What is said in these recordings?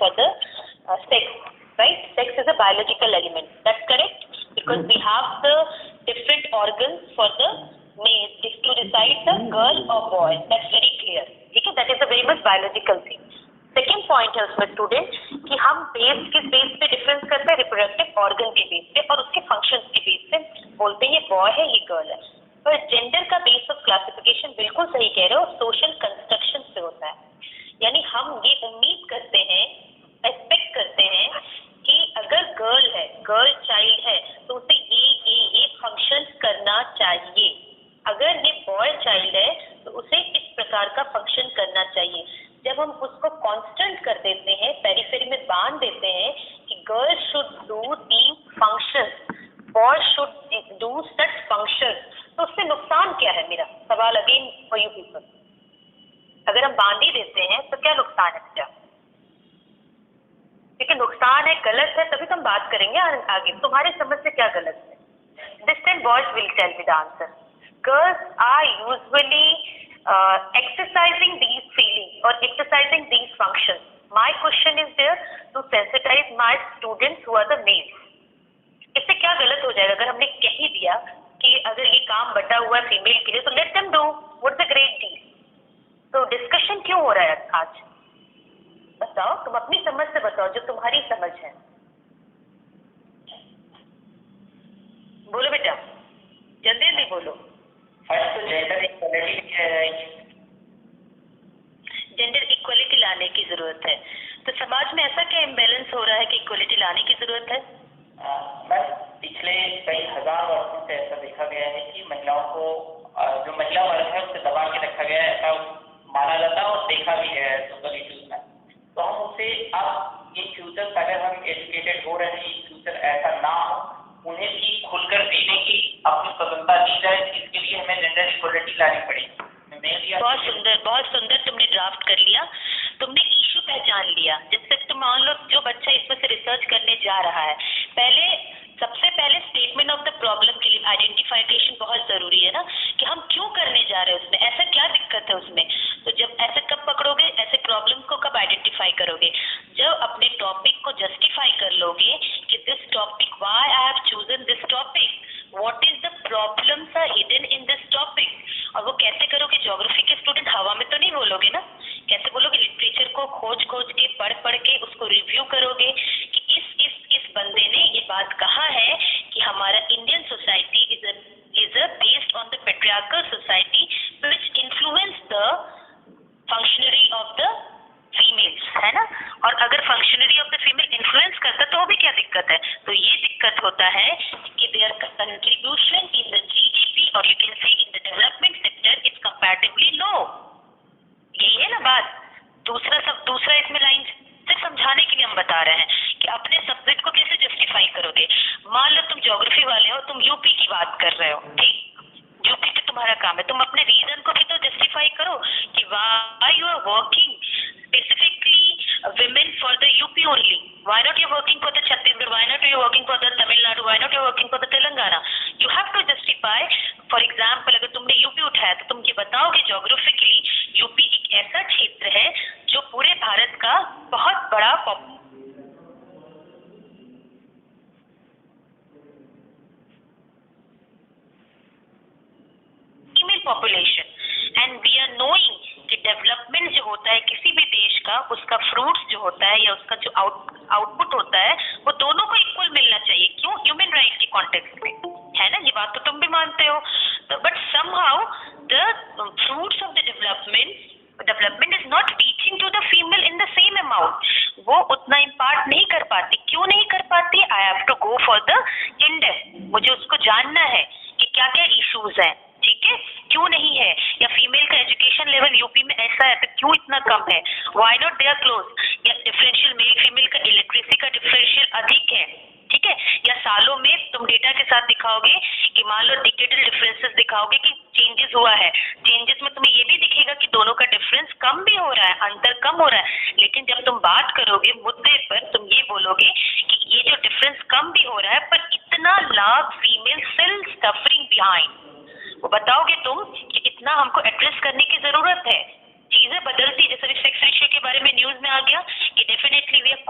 for the sex, right? Sex is a biological element. That's correct, because we have the different organs for the male to decide the girl or boy. That's very clear. ठीक है, that is a very much biological thing. Second point है उसमें student कि हम किस base पे difference करते हैं, रिप्रोडक्टिव ऑर्गन के बेस पे और उसके फंक्शंस के बेस पे बोलते हैं ये बॉय है ये गर्ल है। पर जेंडर का बेस ऑफ क्लासिफिकेशन बिल्कुल सही कह रहे हो, सोशल कंस्ट्रक्शन से होता है। यानी हम ये उम्मीद करते हैं, एक्सपेक्ट करते हैं कि अगर गर्ल है, गर्ल चाइल्ड है तो उसे ये फंक्शन करना चाहिए, अगर ये बॉय चाइल्ड है तो उसे इस प्रकार का फंक्शन करना चाहिए। जब हम उसको कांस्टेंट कर देते हैं, पेरिफेरी में बांध देते हैं कि girl should do these functions, boy should do such functions, तो उससे नुकसान क्या है? मेरा सवाल अगेन फॉर यू पीपल, अगर हम बांध ही देते हैं तो क्या नुकसान है क्या? क्योंकि नुकसान है, गलत है, तभी तो हम बात करेंगे आगे। तुम्हारे समझ से क्या गलत है? This time boys will tell me the answer. Girls are usually exercising these feelings or exercising these functions. My question is there to sensitize my students who are the males. इससे क्या गलत हो जाएगा अगर हमने कह ही दिया कि अगर ये काम बटा हुआ है फीमेल के लिए तो let them do. What's the great deal? तो डिस्कशन क्यों हो रहा है आज? बताओ, तुम अपनी समझ से बताओ, जो तुम्हारी समझ है। बोलो बेटा, जल्दी जल्दी बोलो। फर्स्ट तो जेंडर इक्वलिटी है, जेंडर इक्वलिटी लाने की जरूरत है। तो समाज में ऐसा क्या इम्बैलेंस हो रहा है कि इक्वलिटी लाने की जरूरत है? बस पिछले कई हजार वर्षों से ऐसा देखा गया है कि महिलाओं को जो महिला वर्ग है उसे दबा के रखा गया है, ऐसा माना जाता है और देखा भी है सोशल इश्यूज में। तो हम उससे अब इन फ्यूचर अगर हम एजुकेटेड हो रहे हैं, इन फ्यूचर ऐसा ना हो, उन्हें भी खुलकर जीने की अपनी स्वतंत्रता दी जाए, इसके लिए हमें जेंडर इक्वलिटी लानी पड़ेगी। बहुत सुंदर तुमने ड्राफ्ट कर लिया, तुमने इशू पहचान लिया। जिससे तुम मान लो जो बच्चा इसमें से रिसर्च करने जा रहा है, सबसे पहले स्टेटमेंट ऑफ द प्रॉब्लम के लिए आइडेंटिफिकेशन बहुत जरूरी है ना, कि हम क्यों करने जा रहे हैं उसमें, ऐसा क्या दिक्कत है उसमें। तो जब ऐसे कब पकड़ोगे, ऐसे प्रॉब्लम को कब आइडेंटिफाई करोगे, जब अपने टॉपिक को जस्टिफाई कर लोगे कि this topic, why I have chosen this topic, what is the problems are hidden in this topic. और वो कैसे करोगे? ज्योग्राफी के स्टूडेंट हवा में तो नहीं बोलोगे ना, कैसे बोलोगे? लिटरेचर को खोज के पढ़ के उसको रिव्यू करोगे कि इस बंदे ने ये बात कहा है कि हमारा Indian society is based on the patriarchal society which influence the functionary of the females, है ना। और अगर functionary of the female influence करता तो भी क्या दिक्कत है? तो ये दिक्कत होता है कि their contribution in the GDP और you can say in the development sector is comparatively low. यही है ना बात। दूसरा इसमें लाइन सिर्फ समझाने के लिए हम बता रहे हैं कि अपने सब्जेक्ट को कैसे जस्टिफाई करोगे। मान लो तुम ज्योग्राफी वाले हो, तुम यूपी की बात कर रहे हो, ठीक, यूपी पे तुम्हारा काम है, तुम अपने रीजन को भी तो जस्टिफाई करो कि why you are working specifically women for the UP only. Why not you working for the Chhattisgarh? Why not you working for the Tamil Nadu? Why not you working for the Telangana? You have to justify. For example, अगर तुमने UP उठाया तो तुम ये बताओगे geographically UP एक ऐसा क्षेत्र है जो पूरे भारत का बहुत बड़ा female population and we are knowing कि डेवलपमेंट जो होता है किसी भी देश का, उसका फ्रूट्स जो होता है या उसका जो आउटपुट होता है वो दोनों को इक्वल मिलना चाहिए। क्यों? ह्यूमन राइट्स के कॉन्टेक्स्ट में, है ना। ये बात तो तुम भी मानते हो। तो but somehow the fruits of the development is not reaching to the female in the same amount. वो उतना इम्पार्ट नहीं कर पाती। क्यों नहीं कर पाती? I have to go for the index, मुझे उसको जानना है कि क्या क्या इश्यूज हैं, ठीक है, क्यों नहीं है। या फीमेल का एजुकेशन लेवल यूपी में ऐसा है तो क्यों इतना कम है, why not they are close. या डिफरेंशियल मेल फीमेल का इलेक्ट्रिसिटी का डिफरेंशियल अधिक है, ठीक है। या सालों में तुम डेटा के साथ दिखाओगे कि मान लो डिकेडल डिफरेंसेस दिखाओगे कि चेंजेस हुआ है, चेंजेस में तुम्हें ये भी दिखेगा कि दोनों का डिफरेंस कम भी हो रहा है, अंतर कम हो रहा है। लेकिन जब तुम बात करोगे मुद्दे पर, तुम ये बोलोगे कि ये जो डिफरेंस कम भी हो रहा है पर इतना lakh female still suffering behind, वो बताओगे तुम कि इतना हमको एड्रेस करने की जरूरत है। चीजें बदलती, जैसे सेक्स रेशियो के बारे में न्यूज में आ गया कि डेफिनेटली वी आर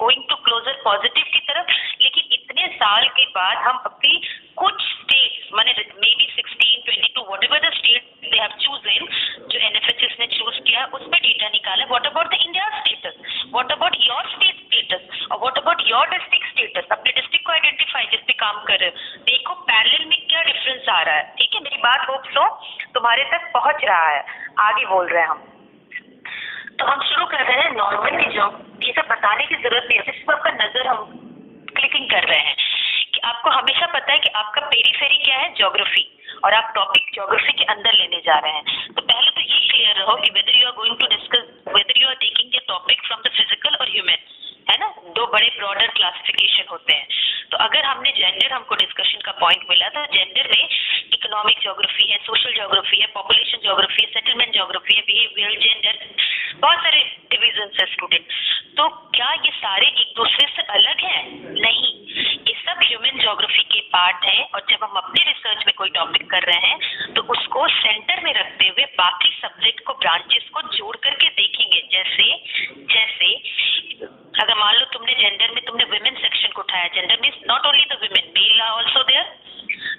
साल के बाद हम अपनी कुछ स्टेट्स माने maybe 16, 22 whatever the state they have chosen, जो एनएफएचएस ने चूज किया उस पे डेटा निकाला. What about the India status, what about your state status और what about your district status. अपने डिस्ट्रिक्ट को आइडेंटिफाई जिस पे काम कर रहे हो, देखो पैरेलल में क्या डिफरेंस आ रहा है. ठीक है, मेरी बात होप सो तुम्हारे तक पहुंच रहा है. आगे बोल रहे हैं हम, तो हम शुरू कर रहे हैं नॉर्मल की जॉब. ये सब बताने की जरूरत नहीं है, सिर्फ आपका नजर हम क्लिकिंग कर रहे हैं कि आपको हमेशा पता है कि आपका पेरीफेरी क्या है, ज्योग्राफी, और आप टॉपिक ज्योग्राफी के अंदर लेने जा रहे हैं. तो पहले तो ये क्लियर रहो कि whether you are going to discuss, whether you are taking the topic from the physical और ह्यूमन, है ना, दो बड़े ब्रॉडर क्लासिफिकेशन होते हैं. तो अगर हमने जेंडर, हमको डिस्कशन का पॉइंट मिला था, जेंडर में इकोनॉमिक ज्योग्राफी है, सोशल ज्योग्राफी है, पॉपुलेशन ज्योग्राफी है, सेटलमेंट ज्योग्राफी है, बिहेवियर, जेंडर, बहुत सारे डिविजन है स्टूडेंट. तो क्या ये सारे एक दूसरे से अलग हैं? नहीं, ये सब ह्यूमन ज्योग्राफी के पार्ट हैं. और जब हम अपने रिसर्च में कोई टॉपिक कर रहे हैं तो उसको सेंटर में रखते हुए बाकी सब्जेक्ट को, ब्रांचेस को जोड़ करके देखेंगे. जैसे अगर मान लो तुमने जेंडर में तुमने वुमेन सेक्शन को उठाया, gender means not only the women, male are also there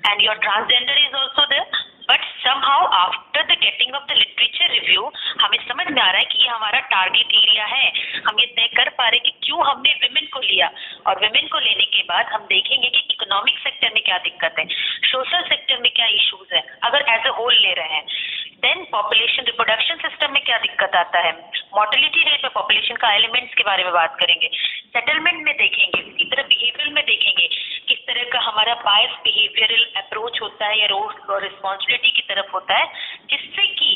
and your transgender is also there. But somehow after the getting of the literature review हमें समझ में आ रहा है कि ये हमारा टारगेट एरिया है. हम ये तय कर पा रहे कि क्यों हमने विमेन को लिया, और विमेन को लेने के बाद हम देखेंगे कि इकोनॉमिक सेक्टर में क्या दिक्कत है, सोशल सेक्टर में क्या इश्यूज है अगर एज अ होल ले रहे हैं. देन पॉपुलेशन रिप्रोडक्शन सिस्टम में क्या दिक्कत आता है, मोर्टेलिटी रेट में पॉपुलेशन का एलिमेंट्स के बारे में बात करेंगे, सेटलमेंट में देखेंगे, इसी तरह बिहेवियर में देखेंगे किस तरह का हमारा बायस बिहेवियरल अप्रोच होता है या रोल और रिस्पॉन्सिबिलिटी की तरफ होता है, जिससे कि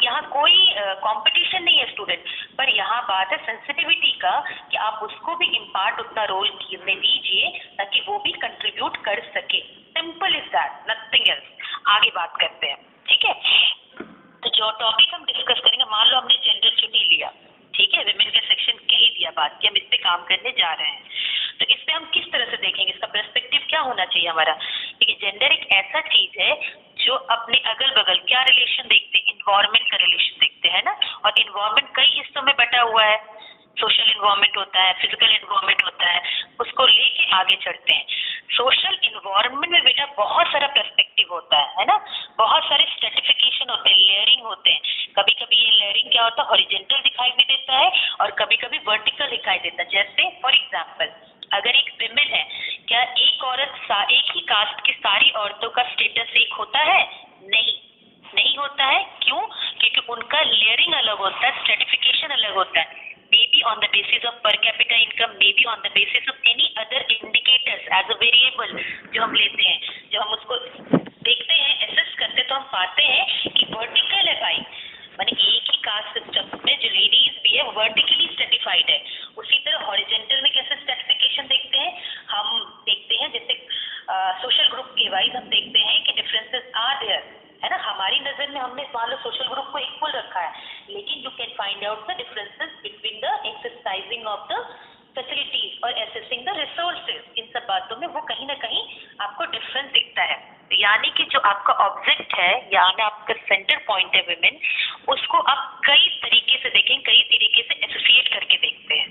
यहाँ कोई कंपटीशन नहीं है स्टूडेंट, पर यहाँ बात है सेंसिटिविटी का कि आप उसको भी इम्पार्ट उतना रोल में दीजिए ताकि वो भी कंट्रीब्यूट कर सके. Simple is that, nothing else. आगे बात करते हैं. ठीक है, तो जो टॉपिक हम डिस्कस करेंगे, मान लो हमने जेंडर चुन ही लिया, ठीक है, विमेन के सेक्शन कह ही दिया बात कि हम इस पे काम करने जा रहे हैं. तो इस पे हम किस तरह से देखेंगे, इसका पर्सपेक्टिव क्या होना चाहिए हमारा. देखिए, जेंडर एक ऐसा चीज है जो अपने अगल बगल क्या रिलेशन देखते हैं, इन्वायरमेंट का रिलेशन देखते हैं ना. और इन्वायरमेंट कई हिस्सों में बटा हुआ है, सोशल इन्वायरमेंट होता है, फिजिकल इन्वायरमेंट होता है, उसको लेके आगे चढ़ते हैं. सोशल इन्वायरमेंट में बेटा बहुत सारा पर्सपेक्टिव होता है ना, बहुत सारे स्ट्रेटिफिकेशन होते हैं, लेयरिंग होते हैं. कभी कभी ये लेयरिंग क्या होता है, हॉरिजॉन्टल दिखाई भी देता है और कभी कभी वर्टिकल दिखाई देता है. जैसे फॉर एग्जांपल, अगर एक विमेन है, क्या एक औरत एक ही कास्ट की सारी औरतों का स्टेटस एक होता है? नहीं होता है. क्यों? क्योंकि उनका लेयरिंग अलग होता है, स्ट्रेटिफिकेशन अलग होता है. maybe on the basis of per capita income, maybe on the basis of any other indicators as a variable जो हम लेते हैं. जब हम उसको देखते हैं, एसेस करते हैं, तो हम पाते हैं कि वर्टिकल है भाई, माने एक ही कास्ट सिस्टम में जो लेडीज भी है वर्टिकली स्ट्रेटिफाइड है. उसी तरह हॉरिजॉन्टल में कैसे स्ट्रेटिफिकेशन देखते हैं, हम देखते हैं जैसे सोशल ग्रुप के वाइज हम देखते हैं कि डिफरेंसेस आर देयर, है ना. हमारी नजर में हमने मान लो सोशल ग्रुप को इक्वल रखा है, लेकिन you can find out the differences between the exercising of the facilities और एसेसिंग द रिसोर्सेज. इन सब बातों में वो कहीं ना कहीं आपको डिफरेंस दिखता है. यानी कि जो आपका ऑब्जेक्ट है या आपका सेंटर पॉइंट है विमेन, उसको आप कई तरीके से देखें, कई तरीके से एसोसिएट करके देखते हैं.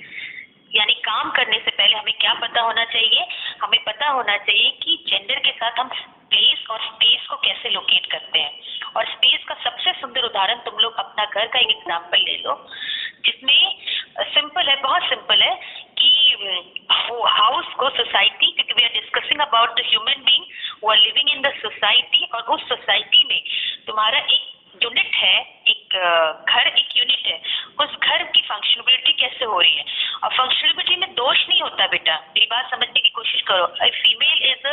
यानी काम करने से पहले हमें क्या पता होना चाहिए, हमें पता होना चाहिए कि जेंडर के साथ हम प्लेस और स्पेस को कैसे लोकेट करते हैं. और स्पेस का सबसे सुंदर उदाहरण तुम लोग अपना घर का एक एग्जाम्पल ले लो, जिसमें सिंपल है, बहुत सिंपल है कि वो हाउस को सोसाइटी, क्योंकि we are discussing about the human being who are living in the society, और उस सोसाइटी में तुम्हारा एक यूनिट है, एक घर एक यूनिट है, उस घर की फंक्शनबिलिटी कैसे हो रही है. और फंक्शनबिलिटी में दोष नहीं होता बेटा, मेरी बात समझने की कोशिश करो. Female is,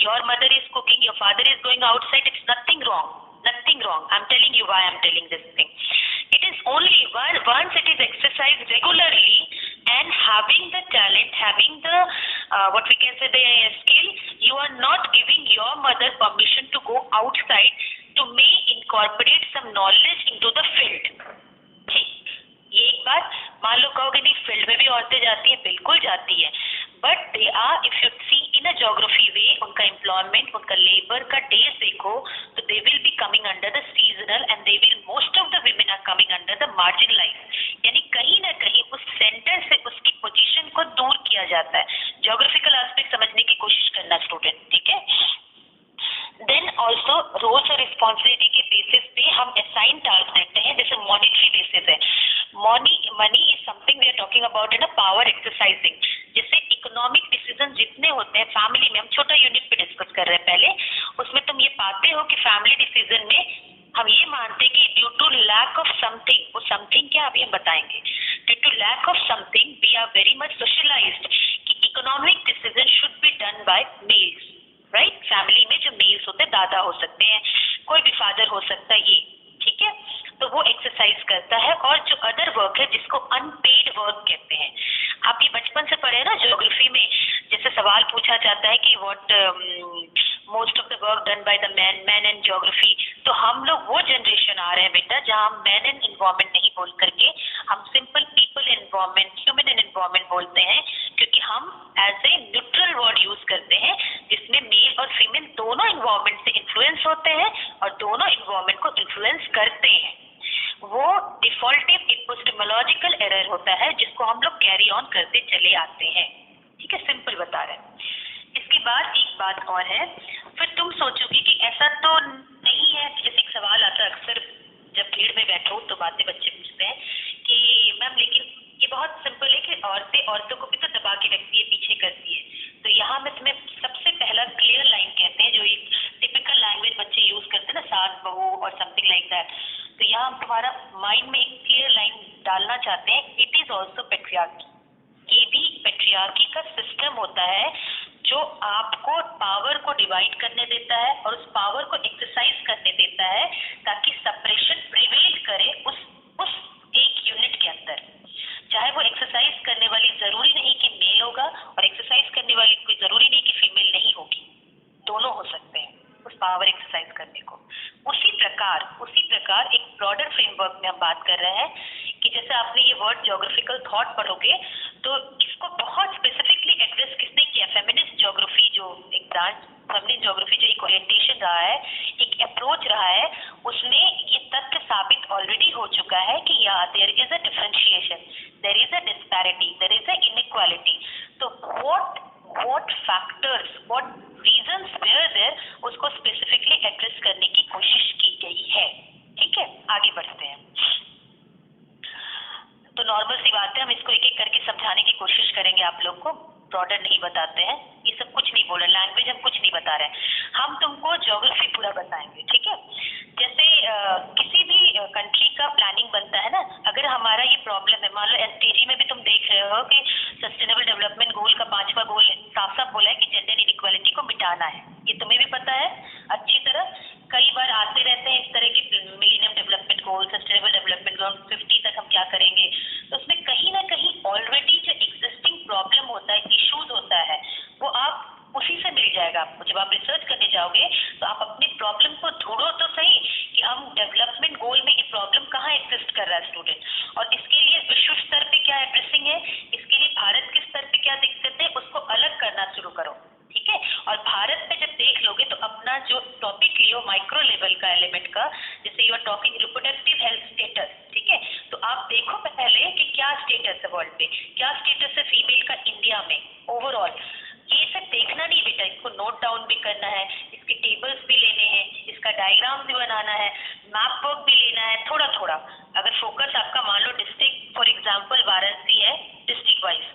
your mother is cooking, your father is going outside, it's nothing wrong. I am telling you why I am telling this thing. It is only once it is exercised regularly and having the talent, having the what we can say the skill, you are not giving your mother permission to go outside to may incorporate some knowledge into the field. ठीक, ये एक बात. मान लो कहोगे नहीं field में भी औरतें जाती हैं, बिल्कुल जाती है, but they are, if you see in a geography way, उनका एम्प्लॉयमेंट, उनका लेबर का डेज देखो, तो they will be coming under the seasonal and they will, most of the women are coming under the marginalise. यानी कहीं ना कहीं उस सेंटर से उसकी पोजीशन को दूर किया जाता है. ज्योग्राफिकल एस्पेक्ट समझने करना स्टूडेंट, ठीक है। देन ऑल्सो रोल्स और रिस्पॉन्सिबिलिटी के बेसिस पे हम असाइन टास्क देते हैं, जैसे मॉनिटरी बेसिस है। Money is something we are talking about in a power exercising, जिससे इकोनॉमिक डिसीजन जितने होते हैं फैमिली में, हम छोटा यूनिट पे डिस्कस कर रहे हैं पहले, उसमें तुम ये पाते हो कि फैमिली डिसीजन में हम ये मानते हैं कि due to lack of something, वो समथिंग क्या अभी हम बताएंगे, due to lack of something we are very much socialised कि economic decision should be done by males, right. Family में जो मेल्स होते हैं, दादा हो सकते हैं, कोई भी फादर हो सकता है, ये ठीक है। तो वो एक्सरसाइज करता है। और जो अदर वर्क है जिसको अनपेड वर्क कहते हैं, आप ये बचपन से पढ़े ना ज्योग्राफी में, जैसे सवाल पूछा जाता है कि what most of the work done by the man and geography, तो हम लोग वो जनरेशन आ रहे हैं बेटा जहां हम मैन एंड एनवायरमेंट नहीं बोल करके हम simple people environment, human and environment बोलते हैं, क्योंकि हम as a neutral word use करते हैं जिसमें मेल और फीमेल दोनों एनवायरमेंट से इन्फ्लुएंस होते हैं और दोनों एनवायरमेंट को इन्फ्लुएंस करते हैं। वो डिफॉल्टिव एपिस्टेमोलॉजिकल एरर होता है जिसको हम लोग कैरी ऑन करते चले आते हैं, ठीक है, सिंपल बता रहे हैं। इसके बाद एक बात और है, फिर तुम सोचोगी कि ऐसा तो नहीं है, जैसे एक सवाल आता है अक्सर जब भीड़ में बैठो तो बातें बच्चे पूछते हैं कि मैम लेकिन ये बहुत सिंपल है कि औरतों को भी तो दबा के रखती है, पीछे करती है। तो यहाँ मैं तुम्हें सबसे पहला क्लियर लाइन कहते हैं, जो एक टिपिकल लैंग्वेज बच्चे यूज करते हैं ना, सास बहू और समथिंग लाइक दैट, तो यहाँ हम तुम्हारा माइंड में एक क्लियर लाइन डालना चाहते हैं, इट इज ऑल्सो पेट्रियार्की। ये भी पेट्रियार्की का सिस्टम होता है जो आपको पावर को डिवाइड करने देता है और उस पावर को एक्सरसाइज करने देता है ताकि सेपरेशन प्रिवेल करे उस एक यूनिट के अंदर। चाहे वो एक्सरसाइज करने वाली जरूरी नहीं कि मेल होगा और एक्सरसाइज करने वाली कोई जरूरी नहीं कि फीमेल नहीं होगी, दोनों हो सकते हैं उस पावर एक्सरसाइज करने को। उसी प्रकार एक ब्रॉडर फ्रेमवर्क में हम बात कर रहे हैं कि जैसे आपने ये वर्ड ज्योग्राफिकल थॉट पढ़ोगे तो इसको बहुत स्पेसिफिकली एड्रेस किसने किया, फेमिनिस्ट ज्योग्राफी जो एक ब्रांच, फेमिनिस्ट ज्योग्राफी जो एक ओरिएंटेशन रहा है, एक अप्रोच रहा है, उसमें ये तथ्य साबित ऑलरेडी हो चुका है कि या there is a differentiation, there is a disparity, there is a inequality. तो what factors, what reasons were there, उसको स्पेसिफिकली एड्रेस करने की कोशिश की गई है, ठीक है। आगे बढ़ते हैं। तो नॉर्मल सी बात है, हम इसको एक एक करके समझाने की कोशिश करेंगे आप लोग को, ब्रॉडर नहीं बताते हैं, ये सब कुछ नहीं बोल रहे, लैंग्वेज हम कुछ नहीं बता रहे हैं, हम तुमको ज्योग्राफी पूरा बताएंगे, ठीक है। जैसे किसी भी कंट्री का प्लानिंग बनता है ना, अगर हमारा ये प्रॉब्लम है, मान लो एसडीजी में भी तुम देख रहे हो कि सस्टेनेबल डेवलपमेंट गोल का 5वां गोल साफ साफ बोला है कि जेंडर इनइक्वालिटी को मिटाना है, ये तुम्हें भी पता है अच्छी तरह, कई बार आते रहते हैं इस तरह के millennium development goal, sustainable development goal 50 तक हम क्या करेंगे, तो उसमें कहीं ना कहीं ऑलरेडी जो एग्जिस्टिंग प्रॉब्लम होता है, इश्यूज होता है, वो आप उसी से मिल जाएगा आपको। जब आप रिसर्च करने जाओगे तो आप अपने प्रॉब्लम को ढूंढो तो सही कि हम डेवलपमेंट गोल में ये प्रॉब्लम कहाँ एग्जिस्ट कर रहा है स्टूडेंट, और इसके लिए विश्व स्तर पे क्या एड्रेसिंग है, इसके लिए भारत के स्तर पे क्या दिक्कत है, उसको अलग करना शुरू करो, ठीक है। और भारत में जब देख लोगे तो अपना जो टॉपिक लियो माइक्रो लेवल का एलिमेंट का, जैसे you are talking reproductive health status, ठीक है, तो आप देखो पहले कि क्या स्टेटस है वर्ल्ड पे, क्या स्टेटस है फीमेल का इंडिया में ओवरऑल। ये सब देखना नहीं बेटा, इसको नोट डाउन भी करना है, इसके टेबल्स भी लेने हैं, इसका डायग्राम भी बनाना है, मैप वर्क भी लेना है थोड़ा थोड़ा। अगर फोकस आपका मान लो डिस्ट्रिक्ट फॉर एग्जांपल वाराणसी है, डिस्ट्रिक्ट वाइज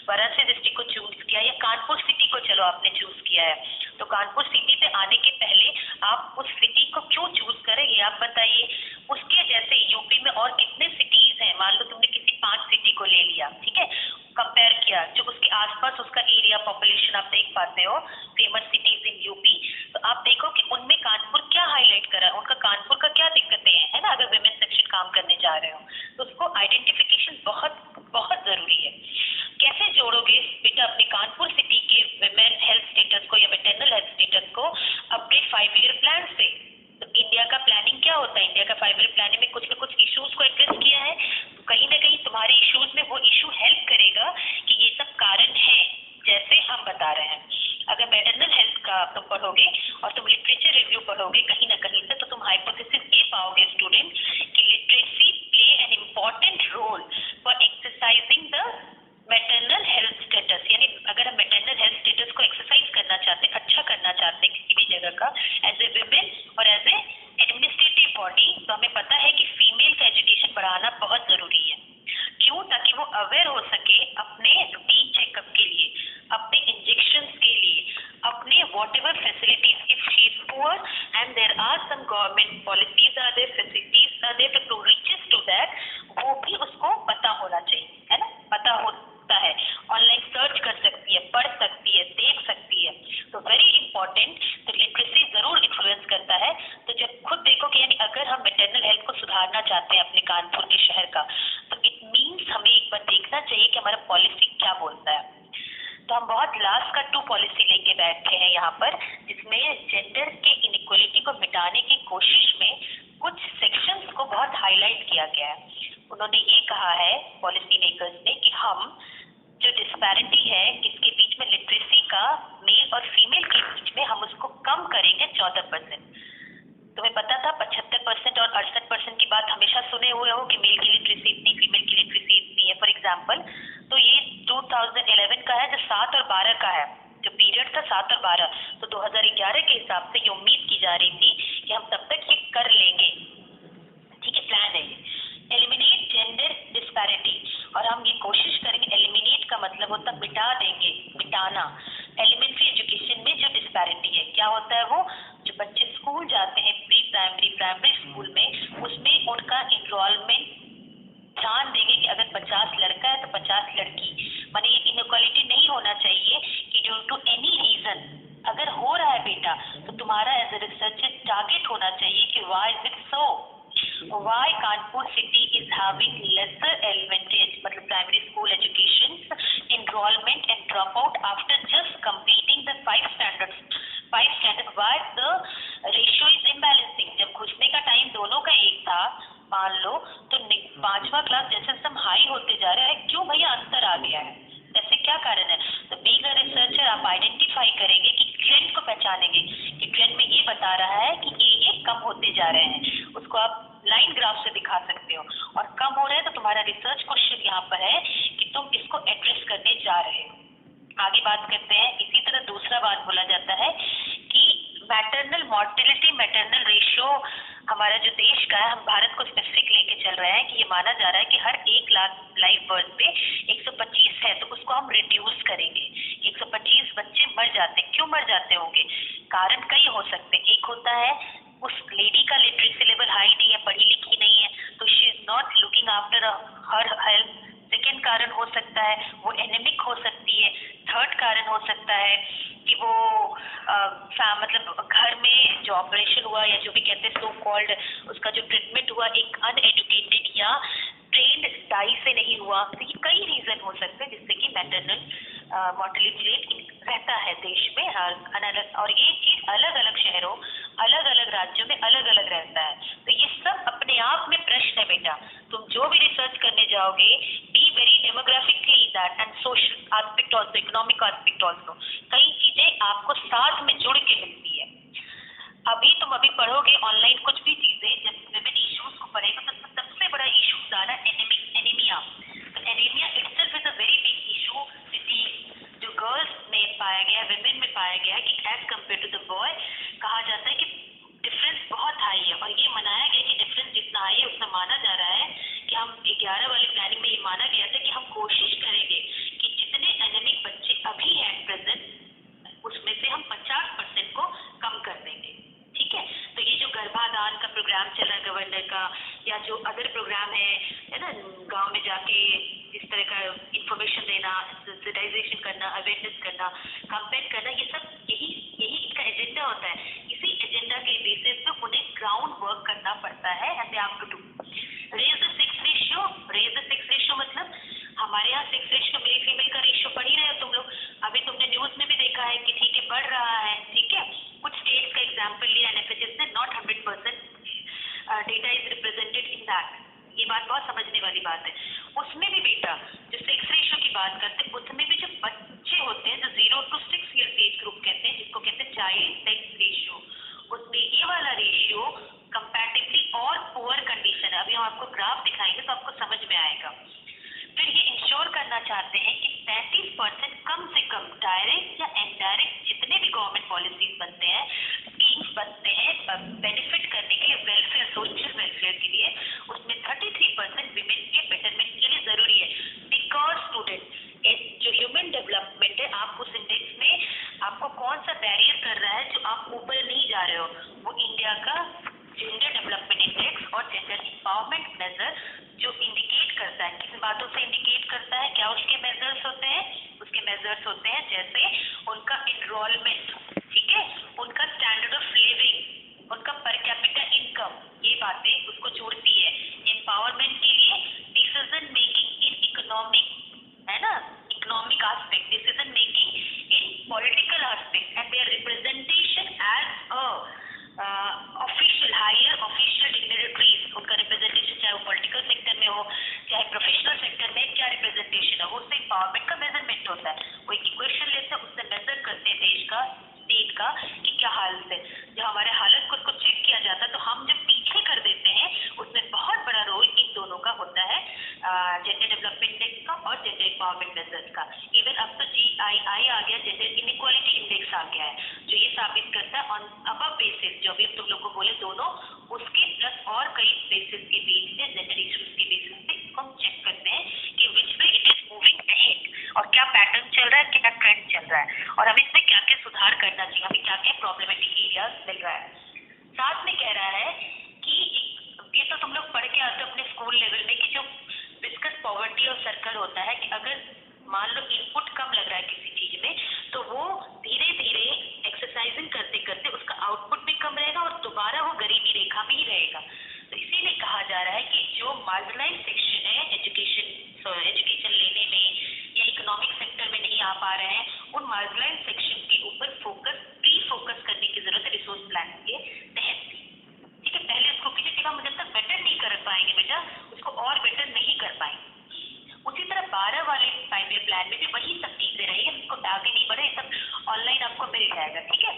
वाराणसी डिस्ट्रिक्ट को चूज किया, या कानपुर सिटी को चलो आपने चूज किया है, तो कानपुर सिटी पे आने के पहले आप उस सिटी को क्यों चूज करें ये आप बताइए। उसके जैसे यूपी में और कितने सिटीज हैं, मान लो तुमने किसी 5 सिटी को ले लिया, ठीक है, कंपेयर किया, जो उसके आसपास उसका एरिया पॉपुलेशन आप देख पाते हो, फेमस सिटीज इन यूपी, तो आप देखो कि उनमें कानपुर क्या हाईलाइट करा है, उनका कानपुर का क्या दिक्कतें हैं, है ना। अगर विमेन सेक्शन काम करने जा रहे हो तो उसको आइडेंटिफिकेशन बहुत बहुत जरूरी है। कैसे जोड़ोगे बेटा अपने कानपुर सिटी के विमेन हेल्थ स्टेटस को या मैटरनल हेल्थ स्टेटस को अपने 5 ईयर प्लान से। तो इंडिया का प्लानिंग क्या होता है, इंडिया का 5 ईयर प्लानिंग में कुछ न कुछ इश्यूज को एड्रेस किया है, तो कहीं ना कहीं तुम्हारे इश्यूज में वो इशू हेल्प करेगा कि ये सब कारण है जैसे हम बता रहे हैं। अगर मैटरनल हेल्थ का तुम पढ़ोगे और तुम लिटरेचर रिव्यू पढ़ोगे कहीं ना कहीं से, तो तुम हाइपोथेसिस ये पाओगे स्टूडेंट कि literacy play an important role for exercising the maternal health status, यानी अगर हम मैटरनल हेल्थ स्टेटस को एक्सरसाइज करना चाहते हैं, पॉलिसी क्या बोलता है। तो हम बहुत लास्ट का 2 पॉलिसी लेके बैठे हैं यहाँ पर, जिसमें जेंडर के इनइक्वलिटी को मिटाने की कोशिश में कुछ सेक्शंस को बहुत हाईलाइट किया गया है। उन्होंने ये कहा है पॉलिसी मेकर्स ने कि हम जो डिस्पैरिटी है किसके बीच में लिटरेसी का मेल और फीमेल के बीच में, हम उसको कम करेंगे 14%। तुम्हें पता था 75% और 68% की बात हमेशा सुने हुए हो कि मेल की लिटरेसी इतनी, फीमेल की लिटरेसी इतनी है फॉर एग्जाम्पल। तो ये 2011 का है जो 7 और 12 का है, जो पीरियड था 7 और 12। तो 2011 के हिसाब से ये उम्मीद की जा रही थी कि हम तब तक ये कर लेंगे। ठीक है, प्लान है ये, एलिमिनेट जेंडर डिस्पैरिटी। और हम ये कोशिश करेंगे, एलिमिनेट का मतलब होता है मिटा देंगे, मिटाना। एलिमेंट्री एजुकेशन में जो डिस्पैरिटी है, क्या होता है वो, जो बच्चे स्कूल जाते हैं प्री प्राइमरी, प्राइमरी स्कूल में, उसमें उनका इनरोलमेंट ध्यान देंगे कि अगर 50 लड़का है तो 50 लड़की। माने ये इनइक्वालिटी नहीं होना चाहिए कि ड्यू टू एनी रीजन अगर हो रहा है बेटा, तो तुम्हारा एज ए रिसर्चर टारगेट होना चाहिए कि why is it so, why Kanpur city is having lesser elementary मतलब primary school education enrollment and dropout after just completing the 5 standards, why the ratio is imbalancing। जब घुसने का time दोनों का एक था मान लो, तो 5वां क्लास जैसे हम हाई होते जा रहे हैं, क्यों भैया अंतर आ गया है, ऐसे क्या कारण है। तो बीइंग अ रिसर्चर आप आइडेंटिफाई करेंगे कि ट्रेंड को पहचानेंगे कि ट्रेंड में ये बता रहा है कि ये कम होते जा रहे हैं, उसको आप लाइन ग्राफ से दिखा सकते हो, और कम हो रहे हैं तो तुम्हारा रिसर्च क्वेश्चन यहाँ पर है कि तुम इसको एड्रेस करने जा रहे हो। आगे बात करते हैं। इसी तरह दूसरा बात बोला जाता है कि मैटरनल मॉर्टेलिटी, मैटरनल रेशियो हमारा जो देश का है, हम भारत को स्पेसिफिक लेके चल रहे हैं कि ये माना जा रहा है कि हर 1 लाख लाइव बर्थ पे 125 है, तो उसको हम रिड्यूस करेंगे। 125 बच्चे मर जाते, क्यों मर जाते होंगे, कारण कई हो सकते हैं। एक होता है उस लेडी का लिटरेसी लेवल हाई नहीं है, पढ़ी लिखी नहीं है, तो she is not looking after her health. Second कारण हो सकता है वो एनेमिक हो सकती है। थर्ड कारण हो सकता है कि वो मतलब घर में जो ऑपरेशन हुआ या जो भी कहते हैं सो कॉल्ड उसका जो ट्रीटमेंट हुआ एक अनएडुकेटेड या ट्रेन्ड डाई से नहीं हुआ। तो ये कई रीजन हो सकते हैं जिससे कि मैटरनल मॉर्टेलिटी रेट रहता है देश में और ये चीज अलग अलग शहरों, अलग अलग राज्यों में अलग अलग रहता है। तो ये सब अपने आप में प्रश्न है बेटा, तुम जो भी रिसर्च करने जाओगे, be very demographically that and social aspect also, economic aspect also, कई चीजें आपको साथ में जुड़ के मिलती है। अभी पढ़ोगे ऑनलाइन कुछ भी चीजें, जब विभिन्न इश्यूज को पढ़ेगा तो सबसे बड़ा इशू आ रहा है एनीमिया। तो anaemia itself is a very big issue city, जो गर्ल्स में पाया गया, विमेन में पाया गया है कि as compare to the boy कहा जाता है कि डिफरेंस बहुत हाई है। और ये मनाया गया कि डिफरेंस जितना हाई है उतना माना जा रहा है कि हम 11 वाले प्लानिंग में ये माना गया था कि हम कोशिश करेंगे कि जितने एनेमिक बच्चे अभी हैं प्रेजेंट, उसमें से हम 50% को कम कर देंगे। ठीक है, तो ये जो गर्भाधान का प्रोग्राम चल रहा है गवर्नर का, या जो अदर प्रोग्राम है ना, गांव में जाके इस तरह का इंफॉर्मेशन देना, सेंसिटाइजेशन करना, अवेयरनेस करना, कैंपेन करना, ये सब यही इनका एजेंडा होता है। इसी एजेंडा के बेसिस पे उन्हें ग्राउंड वर्क करना पड़ता है and they have to do. Raise the sex ratio मतलब हमारे यहाँ सेक्स रेशियो मेल फीमेल का रेशियो पढ़ ही रहे हो तुम लोग, अभी तुमने न्यूज में भी देखा है कि ठीक है बढ़ रहा है। ठीक है, कुछ स्टेट्स का एग्जाम्पल लिया एनएफएचएस ने, not 100% data is represented in that. ये बात बहुत समझने वाली बात है। उसमें भी बेटा जो सेक्स रेशियो की बात करते हैं, उसमें भी जो बच्चे होते हैं जो 0 to 6 ईयर्स एज ग्रुप कहते हैं, जिसको कहते हैं चाइल्ड सेक्स रेशियो, उसमें ये वाला रेशियो कंपैरेटिवली और पुअर कंडीशन है। अभी हम आपको ग्राफ दिखाएंगे तो आपको समझ में आएगा। फिर ये इंश्योर करना चाहते हैं कि 35% कम से कम डायरेक्ट या इनडायरेक्ट जितने भी गवर्नमेंट पॉलिसीज बनते हैं, स्कीम्स बनते हैं बेनिफिट करने के लिए, वेलफेयर, सोशल वेलफेयर के लिए, उसमें 33% विमेन के बेटरमेंट के लिए जरूरी है। बिकॉज स्टूडेंट जो ह्यूमन डेवलपमेंट है, आप उस इंडेक्स में आपको कौन सा बैरियर कर रहा है जो आप ऊपर नहीं जा रहे हो, वो इंडिया का जेंडर डेवलपमेंट इंडेक्स और जेंडर एम्पावरमेंट मेजर जो इंडिकेट करता है। किन बातों से इंडिकेट करता है, क्या उसके मेजर्स होते हैं, उसके मेजर्स होते हैं जैसे उनका एनरोलमेंट, ठीक है, उनका स्टैंडर्ड ऑफ लिविंग, उनका पर कैपिटा इनकम, ये बातें उसको जोड़ती है। एम्पावरमेंट के लिए डिसीजन मेकिंग इन इकोनॉमिक, है ना, गवर्नमेंट मेजर्स का। इवन अब तो GII आ गया, जेंडर इनइक्वालिटी इंडेक्स आ गया है, जो ये साबित करता है ऑन अबव बेसिस, जो भी तुम लोग को बोले दोनों, उसके प्लस और कई बेसिस के बीच से, जेंडर इश्यूज के बेसिस से हम चेक करते हैं कि which way it is moving ahead, और क्या पैटर्न चल रहा है, क्या ट्रेंड चल रहा है, और हमें इसमें क्या क्या सुधार करना चाहिए, हमें क्या क्या प्रॉब्लमेटिक एरियाज मिल रहा है। साथ में कह रहा है कि ये तो तुम लोग पढ़ के आते हो अपने स्कूल लेवल में कि जो डिस्कस पॉवर्टी और सर्कल होता है कि अगर मान लो इनपुट कम लग रहा है किसी चीज में, तो वो धीरे धीरे एक्सरसाइजिंग करते करते उसका आउटपुट भी कम रहेगा और दोबारा वो गरीबी रेखा में ही रहेगा। तो इसीलिए कहा जा रहा है कि जो मार्जिनलाइज सेक्शन है एजुकेशन लेने में या इकोनॉमिक सेक्टर में नहीं आ पा रहे हैं, उन मार्जिनलाइज सेक्शन के ऊपर फोकस करने की जरूरत है रिसोर्स प्लान के तहत भी। ठीक है, पहले उसको किसी जगह मुझे तक बेटर नहीं कर पाएंगे बेटा, उसको और बेटर नहीं कर पाएंगे। उसी तरह 12 वाले 5 ईयर प्लान में भी वही सब चीजें रही है, उसको आगे नहीं बढ़े, सब ऑनलाइन आपको मिल जाएगा। ठीक है,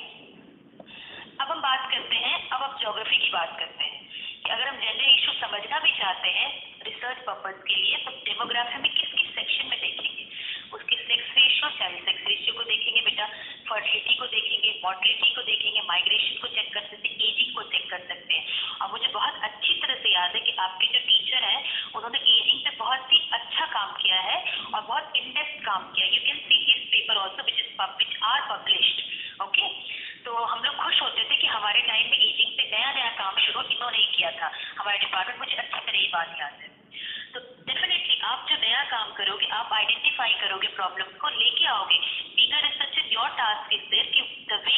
अब हम बात करते हैं, अब आप ज्योग्राफी की बात करते हैं कि अगर हम जेंडर इशू समझना भी चाहते हैं रिसर्च पर्पज के लिए, तो डेमोग्राफी में किस किस सेक्शन में देखेंगे, उसके sex ratio, child sex ratio को देखेंगे बेटा, फर्टिलिटी को देखेंगे, मॉर्टिलिटी को देखेंगे, माइग्रेशन को चेक कर सकते हैं, एजिंग को चेक कर सकते हैं। और मुझे बहुत अच्छी तरह से याद है कि आपके जो टीचर हैं उन्होंने एजिंग पे बहुत ही अच्छा काम किया है और बहुत इन डेप्थ काम किया। You can see his paper also which are published. Okay, तो हम लोग खुश होते थे कि हमारे टाइम में एजिंग पे नया नया काम शुरू इन्होंने ही किया था, हमारे डिपार्टमेंट, मुझे अच्छी तरह ये बात याद है। तो डेफिनेटली आप जो नया काम करोगे, आप आइडेंटिफाई करोगे प्रॉब्लम्स को, लेके आओगे। Being a researcher your task is there कि the way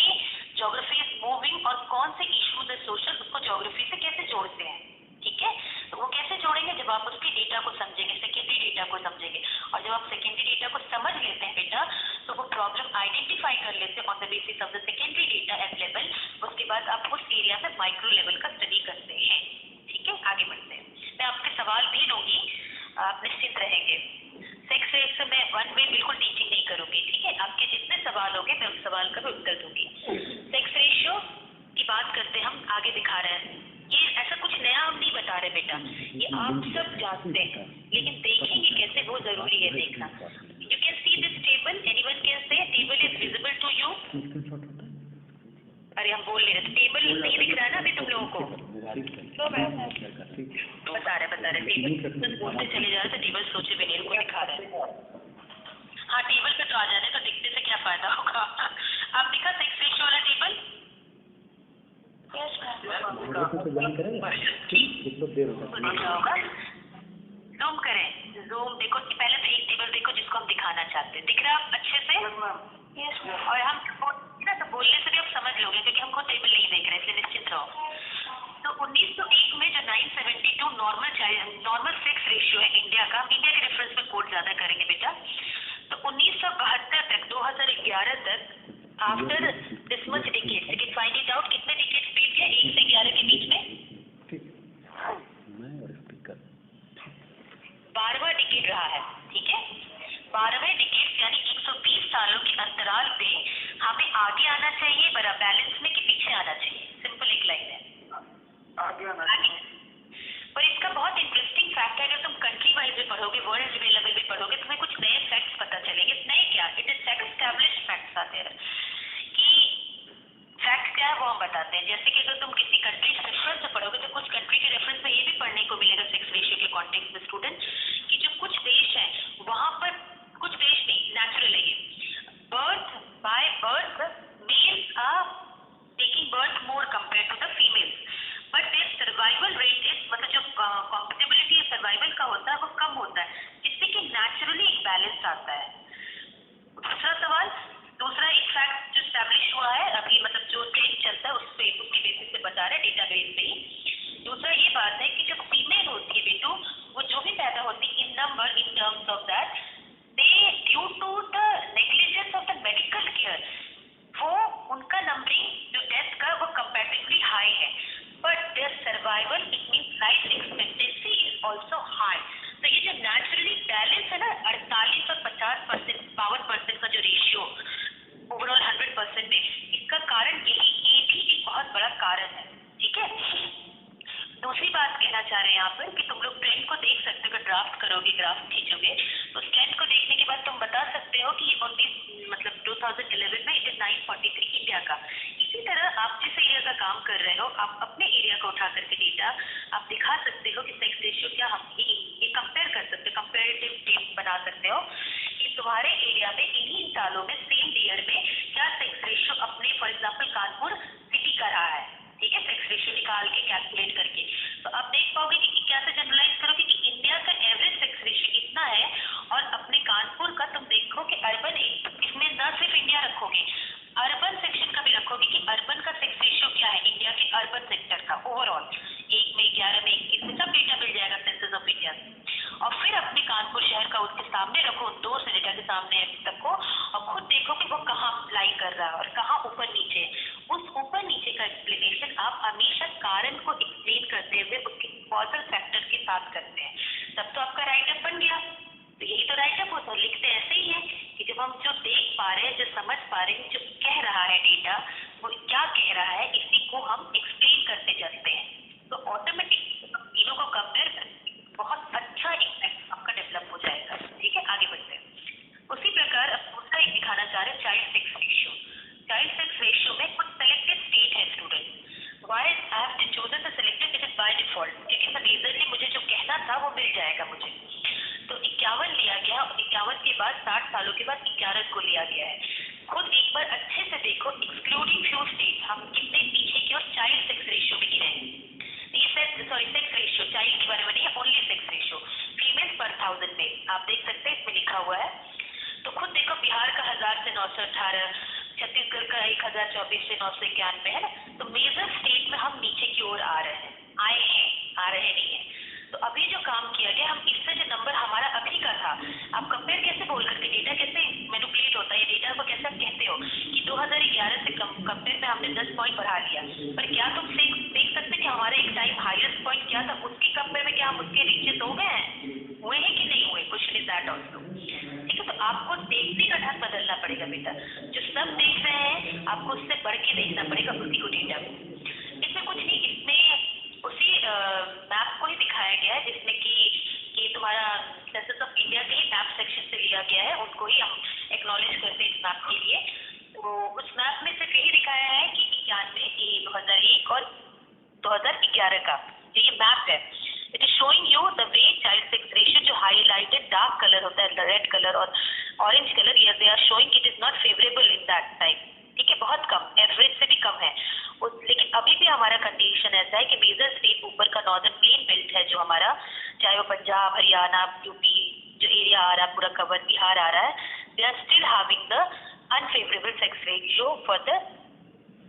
geography is moving और कौन से इश्यूज है सोशल, उसको ज्योग्राफी से कैसे जोड़ते हैं। ठीक है, तो वो कैसे जोड़ेंगे, जब आप उसके डेटा को समझेंगे, सेकेंडरी डेटा को समझेंगे, और जब आप सेकेंडरी डेटा को समझ लेते हैं बेटा, तो वो प्रॉब्लम आइडेंटिफाई कर लेते हैं on the basis of the secondary data available. उसके बाद आप उस एरिया में माइक्रो लेवल का स्टडी करते हैं। ठीक है, आगे बढ़ते हैं, मैं आपके सवाल भी लूंगी, आप निश्चित रहेंगे। सेक्स रेशियो में वन वे बिल्कुल टीचिंग नहीं करूंगी। ठीक है, आपके जितने सवाल होंगे मैं उस सवाल का भी उत्तर दूंगी। सेक्स रेशियो की बात करते हम आगे दिखा रहे हैं, ये ऐसा कुछ नया हम नहीं बता रहे बेटा, ये आप सब जानते हैं, लेकिन देखेंगे कैसे वो जरूरी है देखना। You can see this table, anyone can say table is visible to you? अरे हम बोल नहीं रहे, टेबल नहीं दिख रहा है ना अभी तुम लोगों को? बता रहे टेबल बस बोलते चले जा रहे थे, टेबल सोचे भी नहीं, उनको दिखा रहे हैं। हाँ, टेबल पे तो आ जाने का, दिखने से क्या फायदा होगा। आप दिखा सेक्स रेशियो वाला टेबल? जूम करें, जूम देखो, पहले तो एक टेबल देखो जिसको हम दिखाना चाहते हैं, दिख रहा है अच्छे से? और हम ना तो बोलने से भी आप समझ लोगे, क्योंकि हमको टेबल नहीं देख रहे, इसलिए निश्चित रहो। तो 1901 में जो 972 नॉर्मल सेक्स रेशियो है इंडिया का, इंडिया के रेफरेंस में कोड ज्यादा करेंगे बेटा, तो 1972 तक 2011 तक after this much decades, you can find it out कितने डिकेड्स बीत गए 1 से 11 के बीच में? 12वां डिकेड रहा है। ठीक है, 12वें डिकेड यानी 120 सालों के अंतराल पे हमें आगे आना चाहिए बड़ा बैलेंस में कि पीछे आना चाहिए? सिंपल एक लाइन है, आगे। पर इसका बहुत इंटरेस्टिंग फैक्ट है, अगर तुम कंट्री वाइज भी पढ़ोगे, वर्ल्ड लेवल भी पढ़ोगे, तुम्हें कुछ नए फैक्ट्स पता चलेंगे। नए क्या, it is set established facts आते हैं कि फैक्ट क्या है वो हम बताते हैं। जैसे कि अगर तुम किसी कंट्री के रेफरेंस में पढ़ोगे, तो कुछ कंट्री के रेफरेंस में ये भी पढ़ने को मिलेगा सेक्स रेशियो के कॉन्टेक्स्ट में स्टूडेंट, कि जो कुछ देश हैं वहां पर, कुछ देश नहीं, नेचुरल है ये, birth by birth males are taking birth more compare to the females, but their survival rate is, मतलब जो कॉम्पेटेबिलिटी सर्वाइवल का होता है वो कम होता है, जिससे कि नेचुरली एक बैलेंस आता है। दूसरा सवाल, दूसरा एक फैक्ट जो स्टैब्लिश हुआ है अभी, मतलब जो ट्रेंड चलता है उसके बेसिस पे बता रहे हैं, डेटाबेस पे ही। दूसरा ये बात है कि जब फीमेल होती है बेटू, वो जो भी पैदा होती है in number, in terms of that they due to the negligence of the medical care, वो उनका नंबरिंग जो डेथ का वो कंपैरेटिवली हाई है, but their survival it means life expectancy is also high. तो ये जो नेचुरली बैलेंस है ना 48 और 50%, 52% का जो रेशियो ओवरऑल 100% में, इसका कारण यही, ये भी एक बहुत बड़ा कारण है। ठीक है, दूसरी बात कहना चाह रहे हैं यहाँ पर कि तुम लोग ट्रेंड को देख सकते हो, अगर ड्राफ्ट करोगे, ग्राफ खींचोगे, तो उस ट्रेंड को देखने के बाद 2011 में इट इज 943 इंडिया का। इसी तरह आप जिस एरिया का काम कर रहे हो, आप अपने एरिया को उठा करके डेटा आप दिखा सकते हो कि सेक्स रेशियो क्या, हम ये कंपेयर कर सकते हो, कंपेरेटिव टीम बना सकते हो कि तुम्हारे एरिया में इन्हीं सालों में सेम ईयर में क्या सेक्स रेशियो अपने, फॉर एग्जाम्पल कानपुर सिटी का रहा है, ठीक है, सेक्स रेशियो निकाल के कैलकुलेट करके। तो आप देख पाओगे कि कैसे जनरलाइज करोगे कि इंडिया का एवरेज सेक्स रेशियो इतना है, और अपने कानपुर का तुम देखो कि अर्बन, इसमें न सिर्फ इंडिया रखोगे, अर्बन सेक्शन का भी रखोगे कि अर्बन का सेक्स रेशियो क्या है इंडिया के अर्बन सेक्टर का ओवरऑल, 1 में 11 में 21 में सब डेटा मिल जाएगा सेंसस ऑफ इंडिया। और फिर अपने कानपुर शहर का उसके सामने रखो, दो से डेटा के सामने रखो, और खुद देखो कि वो कहाँ लाई कर रहा है और कहाँ ऊपर नीचे। उस ऊपर नीचे का एक्सप्लेनेशन आप हमेशा कारण को एक्सप्लेन करते हुए उसके कॉजल फैक्टर के साथ करते हैं, तब तो आपका राइटअप बन गया। तो यही तो राइटअप होता है, लिखते ऐसे ही है कि जब हम जो देख पा रहे हैं, जो समझ पा रहे हैं, जो कह रहा है डेटा, वो क्या कह रहा है, इसी को हम एक्सप्लेन करते जाते हैं। तो ऑटोमेटिक तीनों को कंपेयर करके बहुत अच्छा इम्पैक्ट आपका डेवलप हो जाएगा। ठीक है, आगे बढ़ते हैं। उसी प्रकार अब दूसरा एक दिखाना चाह रहे हैं, child sex ratio. Child sex ratio में कुछ सेलेक्टेड स्टेट है student, why I have chosen the selected it is by default, क्योंकि सब मेजरली मुझे जो कहना था वो मिल जाएगा मुझे। तो 51 लिया गया, 51 के बाद 60 सालों के बाद 11 को लिया गया है। खुद एक बार अच्छे से देखो, एक्सक्लूडिंग फ्यू स्टेट, हम कितने पीछे की और चाइल्ड सेक्स रेशियो में गिरे हैं। सेक्स रेशियो चाइल्ड के बारे में नहीं है, ओनली सेक्स रेशियो फीमेल्स पर 1000 में आप देख सकते हैं, इसमें लिखा हुआ है। तो खुद देखो, बिहार का 1000 से 918, छत्तीसगढ़ का 1024 से 991 है ना। तो मेजर स्टेट में हम नीचे की ओर आ रहे हैं, आ रहे नहीं है। तो अभी जो काम किया गया, हम इससे जो नंबर हमारा अभी का था, आप कंपेयर कैसे बोल करके, डेटा कैसे मैनिपुलेट होता है, डेटा को कैसे आप कहते हो कि 2011 से कंपेयर में हमने 10 पॉइंट बढ़ा लिया, पर क्या तुम देख सकते कि हमारा एक टाइम हाईएस्ट पॉइंट क्या था, उसकी कंपेयर में क्या हम उसके रीचेस हो गए हैं, हुए हैं कि नहीं हुए, क्वेश्चन इज दैट ऑल्सो। ठीक है, तो आपको देखने का ढंग बदलना पड़ेगा बेटा, जो सब देख रहे हैं आपको उससे बढ़ के देखना पड़ेगा उसी को डेटा को। इसमें कुछ नहीं, इसमें उसी मैप को ही दिखाया गया है जिसमें कि तुम्हारा सेंसस ऑफ इंडिया के ही मैप सेक्शन से लिया गया है, उनको ही हम एक्नॉलेज करते हैं इस मैप के लिए। तो उस मैप में सिर्फ यही दिखाया है कि 2001 और 2011 का जो ये मैप है, it is showing you the way child sex ratio, जो हाईलाइटेड डार्क कलर होता है, रेड कलर और ऑरेंज कलर, ये they are showing it is not favourable in that time. ठीक है, बहुत कम, एवरेज से भी कम है। लेकिन अभी भी हमारा कंडीशन ऐसा है कि मेजर स्टेट ऊपर का नॉर्दर्न प्लेन बेल्ट है जो हमारा, चाहे वो पंजाब, हरियाणा, यूपी जो एरिया आ रहा है पूरा कवर, बिहार आ रहा है, they are still having the unfavourable sex ratio for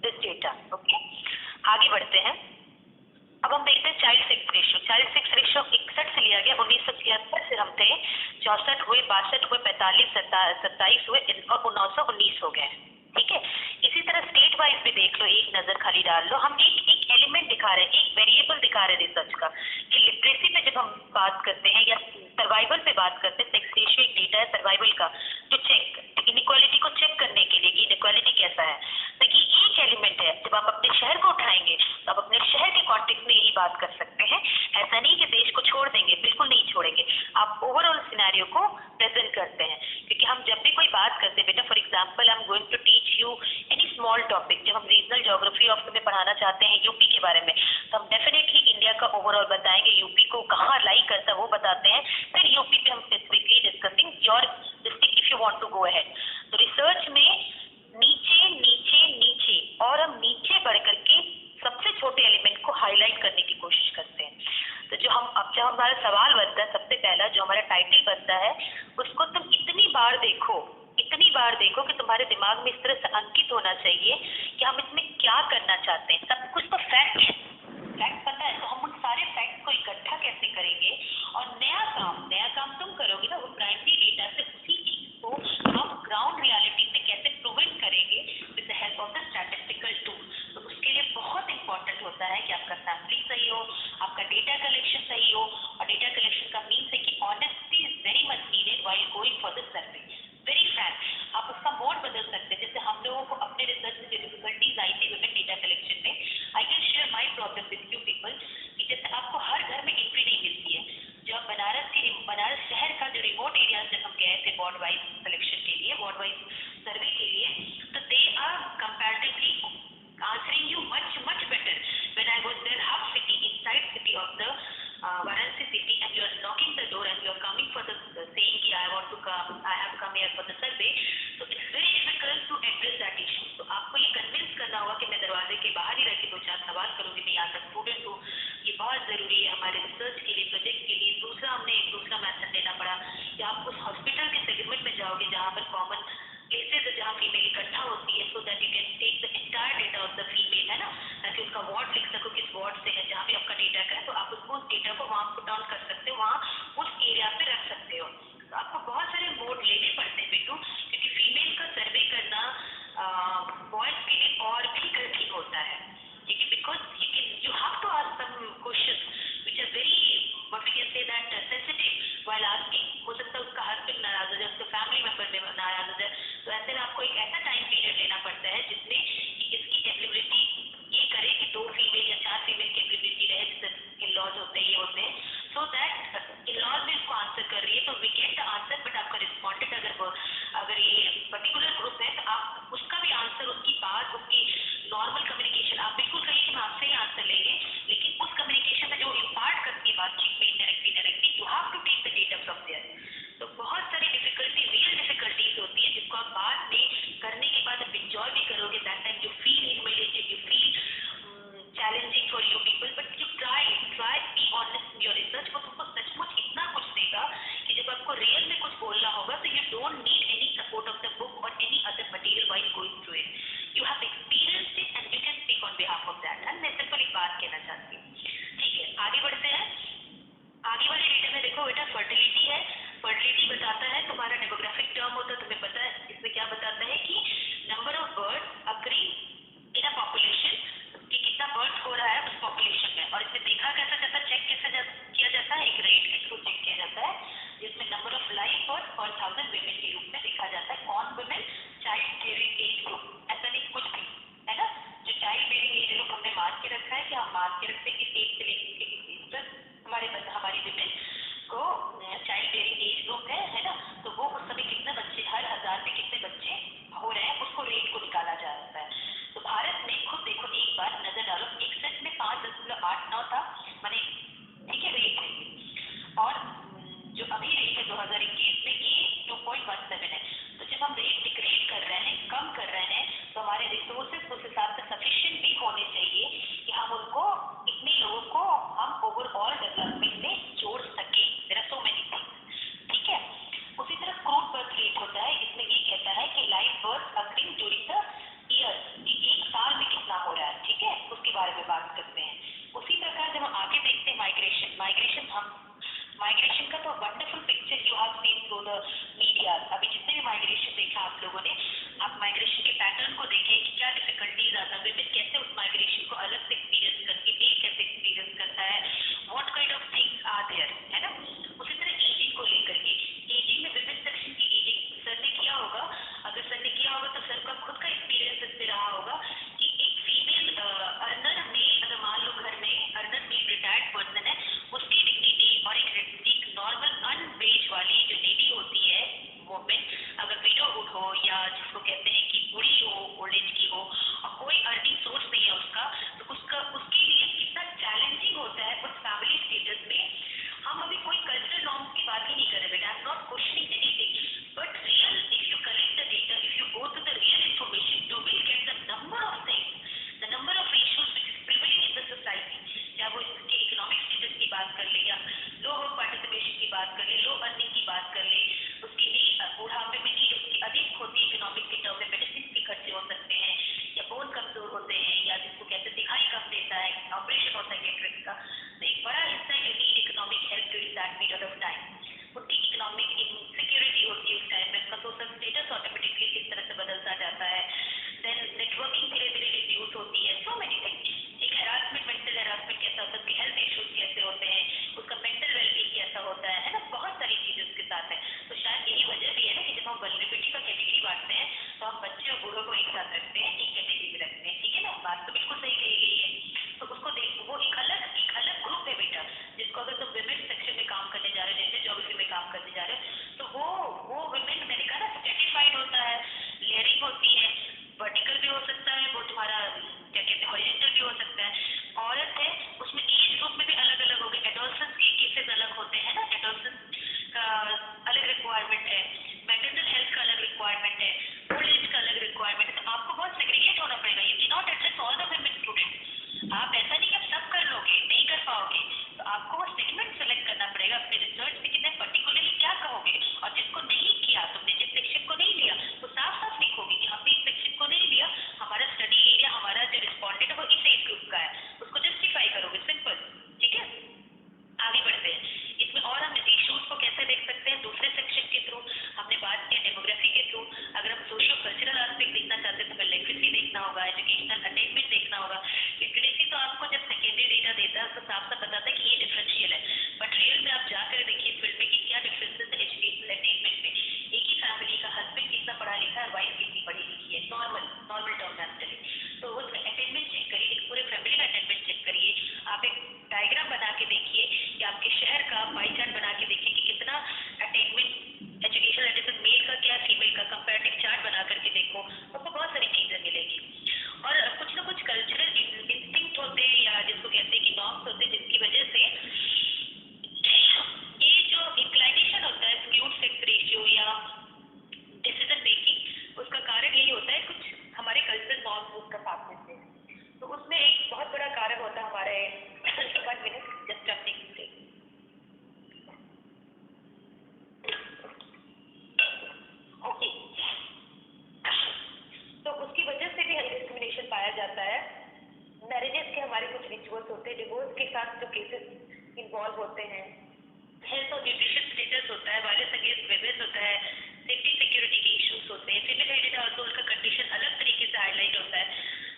this data. Okay, आगे बढ़ते हैं। अब हम देखते हैं child sex ratio. Child sex ratio 61 से लिया गया, 1973 से हम थे 64 हुए, 62 हुए, 45, 27 हुए और 1919 हो गए। ठीक है, इसी तरह स्टेट वाइज भी देख लो, एक नजर खाली डाल लो। हम एक एलिमेंट दिखा रहे हैं, एक वेरिएबल दिखा रहे हैं रिसर्च का, कि लिटरेसी पे जब हम बात करते हैं या सर्वाइवल पे बात करते हैं, सेक्स रेशियो एक डेटा है सर्वाइवल का, जो चेक इनइक्वालिटी को चेक करने के लिए कि इनइक्वालिटी कैसा है। तो ये एक एलिमेंट है, जब आप अपने शहर को उठाएंगे तो आप अपने शहर के कॉन्टेक्स्ट में यही बात कर सकते हैं। ऐसा नहीं कि देश को छोड़ देंगे, बिल्कुल नहीं छोड़ेंगे, आप ओवरऑल सिनेरियो को प्रेजेंट करते हैं। क्योंकि हम जब भी कोई बात करते हैं बेटा, for example I am going to teach you any small topic, जब हम रीजनल ज्योग्राफी ऑफ में पढ़ाना चाहते हैं यूपी के बारे में, तो हम डेफिनेटली इंडिया का ओवरऑल बताएंगे, यूपी को कहाँ लाई करता है वो बताते हैं, फिर यूपी पे हम specifically discussing your district if you want to go ahead. तो रिसर्च में नीचे नीचे नीचे और हम नीचे बढ़ करके सबसे छोटे एलिमेंट को हाईलाइट करने की कोशिश करते हैं। तो जो हमारा सवाल बनता है, सबसे पहला जो हमारा टाइटल बनता है, उसको तुम इतनी बार देखो कि तुम्हारे दिमाग में इस तरह से अंकित होना चाहिए कि हम इसमें क्या करना चाहते हैं। सब कुछ तो फैक्ट पता है, तो हम उन सारे फैक्ट को इकट्ठा कैसे करेंगे, और नया काम तुम करोगे ना, वो प्राइमरी डेटा से उसी चीज को हम ग्राउंड रियलिटी से कैसे प्रोवेंट करेंगे with the help of the statistical tool. तो उसके लिए बहुत इंपॉर्टेंट होता है कि आपका सैम्पलिंग सही हो, आपका डेटा कलेक्शन सही हो, और डेटा कलेक्शन का मीन्स है कि honesty is very much needed while going for the survey, very Frank. आप उसका मोड बदल सकते हैं, जैसे हम लोगों को अपने रिसर्च में डिफिकल्टीज आई थी विद डेटा कलेक्शन में। I can share my problem with you people, कि जैसे आपको हर घर में एंट्री नहीं मिलती है। जब बनारस शहर का जो रिमोट एरिया जब हम गए थे बोर्ड वाइज, सिलेक्शन के लिए, वार्ड वाइज सर्वे के लिए, तो they are comparatively answering you much better. When I was there, half city, inside city of the Varanasi city, and you are knocking the door and you are coming for the saying कि I want to come, I have come here for the survey, so it's very difficult to address that issue. तो आपको ये convince करना होगा कि मैं दरवाजे के बाहर ही रह के 2-4 सवाल करूँगी, मैं यहाँ तक स्टूडेंट हूँ, ये बहुत जरूरी है हमारे रिसर्च के लिए, प्रोजेक्ट के लिए। दूसरा, हमने एक दूसरा मेथड लेना पड़ा कि आप उस हॉस्पिटल के सेगमेंट में जाओगे जहाँ पर कॉमन प्लेसेस है जहाँ फीमेल इकट्ठा होती है, so that you can take the entire data of the female, है ना, ताकि उसका वार्ड लिख सको, किस वार्ड से है, जहाँ भी आपका डेटा का है, तो आप उसको उस डेटा को वहाँ पुट डाउन कर सकते हो, वहाँ उस एरिया पे रख सकते हो। तो आपको बहुत सारे मोड लेने पड़ते हैं बेटू, क्योंकि फीमेल का सर्वे करना बॉयज के लिए और भी कठिन होता है, क्योंकि because you have to ask some questions which are very what we can say that sensitive while asking. हो सकता है उसका हस्बैंड नाराज हो जाए, उसके फैमिली मेंबर में नाराज हो जाए, तो ऐसे में आपको एक ऐसा टाइम पीरियड लेना पड़ता है जिसमें इसकी एबिलिटी ये करे कि 2 फीमेल या 4 फीमेल की एबिलिटी रहे, जैसे इन-लॉज होते हैं, ये होते हैं, सो दैट इन-लॉज भी इसको आंसर कर रही है तो we get the answer, but आपका रिस्पॉन्डेंट अगर ये पर्टिकुलर ग्रुप है तो आप उसका भी आंसर, उसकी बात, उसकी नॉर्मल कम्युनिकेशन, आप बिल्कुल कहिए कि हम आपसे ही आंसर लेंगे, लेकिन उस कम्युनिकेशन में जो इम्पार्ट करती है बातचीत में indirectly you have to take the data from there. तो बहुत सारी डिफिकल्टी, रियल डिफिकल्टीज होती है जिसको आप बाद में करने के बाद आप इंजॉय भी करोगे। That time you feel humiliated, you feel challenging for you people, but you try be honest in your research. वो तुमको सचमुच इतना कुछ देगा कि जब आपको रियल में कुछ बोलना होगा तो you don't need any support of the book और any other material while going through it. You have experienced it and you can speak on behalf of that. And मैं सिंपल एक बात कहना चाहती हूँ, ठीक है, आगे बढ़ते हैं। आगे वाले डेटा में देखो बेटा, फर्टिलिटी है, फर्टिलिटी बताता है तुम्हारा डेमोग्राफिक टर्म होता है, तुम्हें पता है इसमें क्या बताता है कि number of birds occurring in a population, कि कितना बर्ड्स हो रहा है उस पॉपुलेशन में, और इसमें देखा कैसा जाता है, चेक कैसे किया जाता है, एक रेट के थ्रू चेक किया जाता है जिसमें नंबर ऑफ लाइव बर्ड्स और 1000 वुमेन के रूप में देखा जाता है। कौन women? Child bearing age group, ऐसा नहीं कुछ भी, है ना, जो चाइल्ड बेयरिंग एज ग्रुप हमने मान के रखा है कि हम मान के रखते हैं कि 1 से लेकर के 21 तक हमारी विमेन को चाइल्ड बेयरिंग एज ग्रुप है ना, तो वो उस समय कितने बच्चे, हर 1000 में कितने बच्चे हो रहे हैं, उसको रेट को निकाला जा सकता है। तो भारत में खुद देखो, एक बार नजर डालो, 61 में 5.89 था, माने ठीक है रेट है, और जो अभी रेट है 2021 में ये 2.17 है। तो जब हम रेट डिक्रीज कर रहे हैं, कम कर रहे हैं, तो हमारे रिसोर्सेज उस हिसाब से सफिशिएंट भी होने चाहिए कि हम उनको, इतने लोगों को हम ओवरऑल डेवलपमेंट में जोड़ सके। There are so many things, ठीक है। उसी तरह क्रूड बर्थ रेट होता है, इसमें ये कहता है कि live birth occurring during the year, कि एक साल में कितना हो रहा है, ठीक है, उसके बारे में बात करते हैं। उसी प्रकार जब हम आगे देखते हैं माइग्रेशन का तो wonderful picture you have seen through the media. अभी जितने भी माइग्रेशन देखा आप लोगों ने, आप माइग्रेशन के पैटर्न को देखें कि क्या डिफिकल्टीज आता है, विमेन कैसे उस माइग्रेशन को अलग से एक्सपीरियंस करती है, मेल कैसे एक्सपीरियंस करता है, what kind of things are there, है ना। उसी तरह एजिंग को लेकर के, एजिंग में विमेन सेक्शन की एजिंग सर ने किया होगा, अगर सर ने किया होगा तो सर का खुद का एक्सपीरियंस इससे रहा होगा कि एक फीमेल अर्नर मेल, अगर मान लो घर में अर्नर मेल रिटायर्ड पर्सन है, उसकी डिग्निटी और एक नॉर्मल अनवेज वाली जो लेडी होती है वुमेन, अगर विडोहुड हो या जिसको कहते हैं कि बूढ़ी हो, ओल्ड एज की हो, और कोई अर्निंग सोर्स नहीं है उसका, तो उसके लिए कितना चैलेंजिंग होता है उस फैमिली स्टेटस में। हम अभी कोई कल्चरल नॉर्म्स की बात ही नहीं कर रहे बेटा, I am not questioning anything, but real, if you collect the data, if you go to the real information, you will get the number of things, the number of issues which is prevailing in the society. चाहे वो इसके economic status की बात कर ले, या लो work participation की बात कर ले, लो अर्निंग की बात कर ले, उसकी नीड, बुढ़ापे में नीड उसकी अधिक होती है, इकोनॉमिक के टर्म में मेडिसिन के खर्चे हो सकते हैं, या बोन कमजोर होते हैं, या जिसको कहते हैं दिखाई कम देता है, ऑपरेशन होता है कैटरेक्ट का, तो एक बड़ा हिस्सा you need economic help during that period of time. उनकी इकोनॉमिक इनसिक्योरिटी होती है उस टाइम में, उनका सोशल स्टेटस ऑटोमेटिकली किस तरह से बदलता जाता है, देन नेटवर्किंग धीरे धीरे रिड्यूस होती है, सो मेनी थिंग्स। एक हैरासमेंट, मेंटल हैरासमेंट कैसा होता है, उसके हेल्थ इश्यूज कैसे होते हैं, उसका मेंटल वेलबींग कैसा होता है ना, बहुत सारी चीजें उसके साथ है। तो शायद यही वजह भी है ना कि जब हम वल्नरेबिलिटी का कैटेगरी बांटते हैं तो हम बच्चे और बूढ़ों को एक साथ रखते हैं, एक कैटेगरी में रखते हैं, ठीक है ना, बात तो बिल्कुल सही कही गई है। तो उसको देख, वो एक अलग ग्रुप है बेटा, जिसको अगर तुम विमेन सेक्शन में काम करने जा रहे हो, जैसे ज्योग्राफी में काम करने जा रहे हो, तो वो विमेन, मैंने कहा ना नॉन फूड का साथ देते हैं। तो उसमें एक बहुत बड़ा कारण होता है हमारे 1 मिनट जस्ट टेकिंग। ओके, तो उसकी वजह से भी हेल्थ डिस्क्रिमिनेशन पाया जाता है। मैरिजेस के हमारे कुछ रिचुअल्स होते हैं, डिवोर्स के साथ जो केसेस इन्वॉल्व होते हैं, हेल्थ और न्यूट्रिशन स्टेटस होता है, वायलेंस अगेंस्ट विमेन होता है, सेफ्टी सिक्योरिटी के इश्यूज होते हैं, फीमेल हेडेड हाउसहोल्ड का कंडीशन अलग तरीके से हाईलाइट होता है।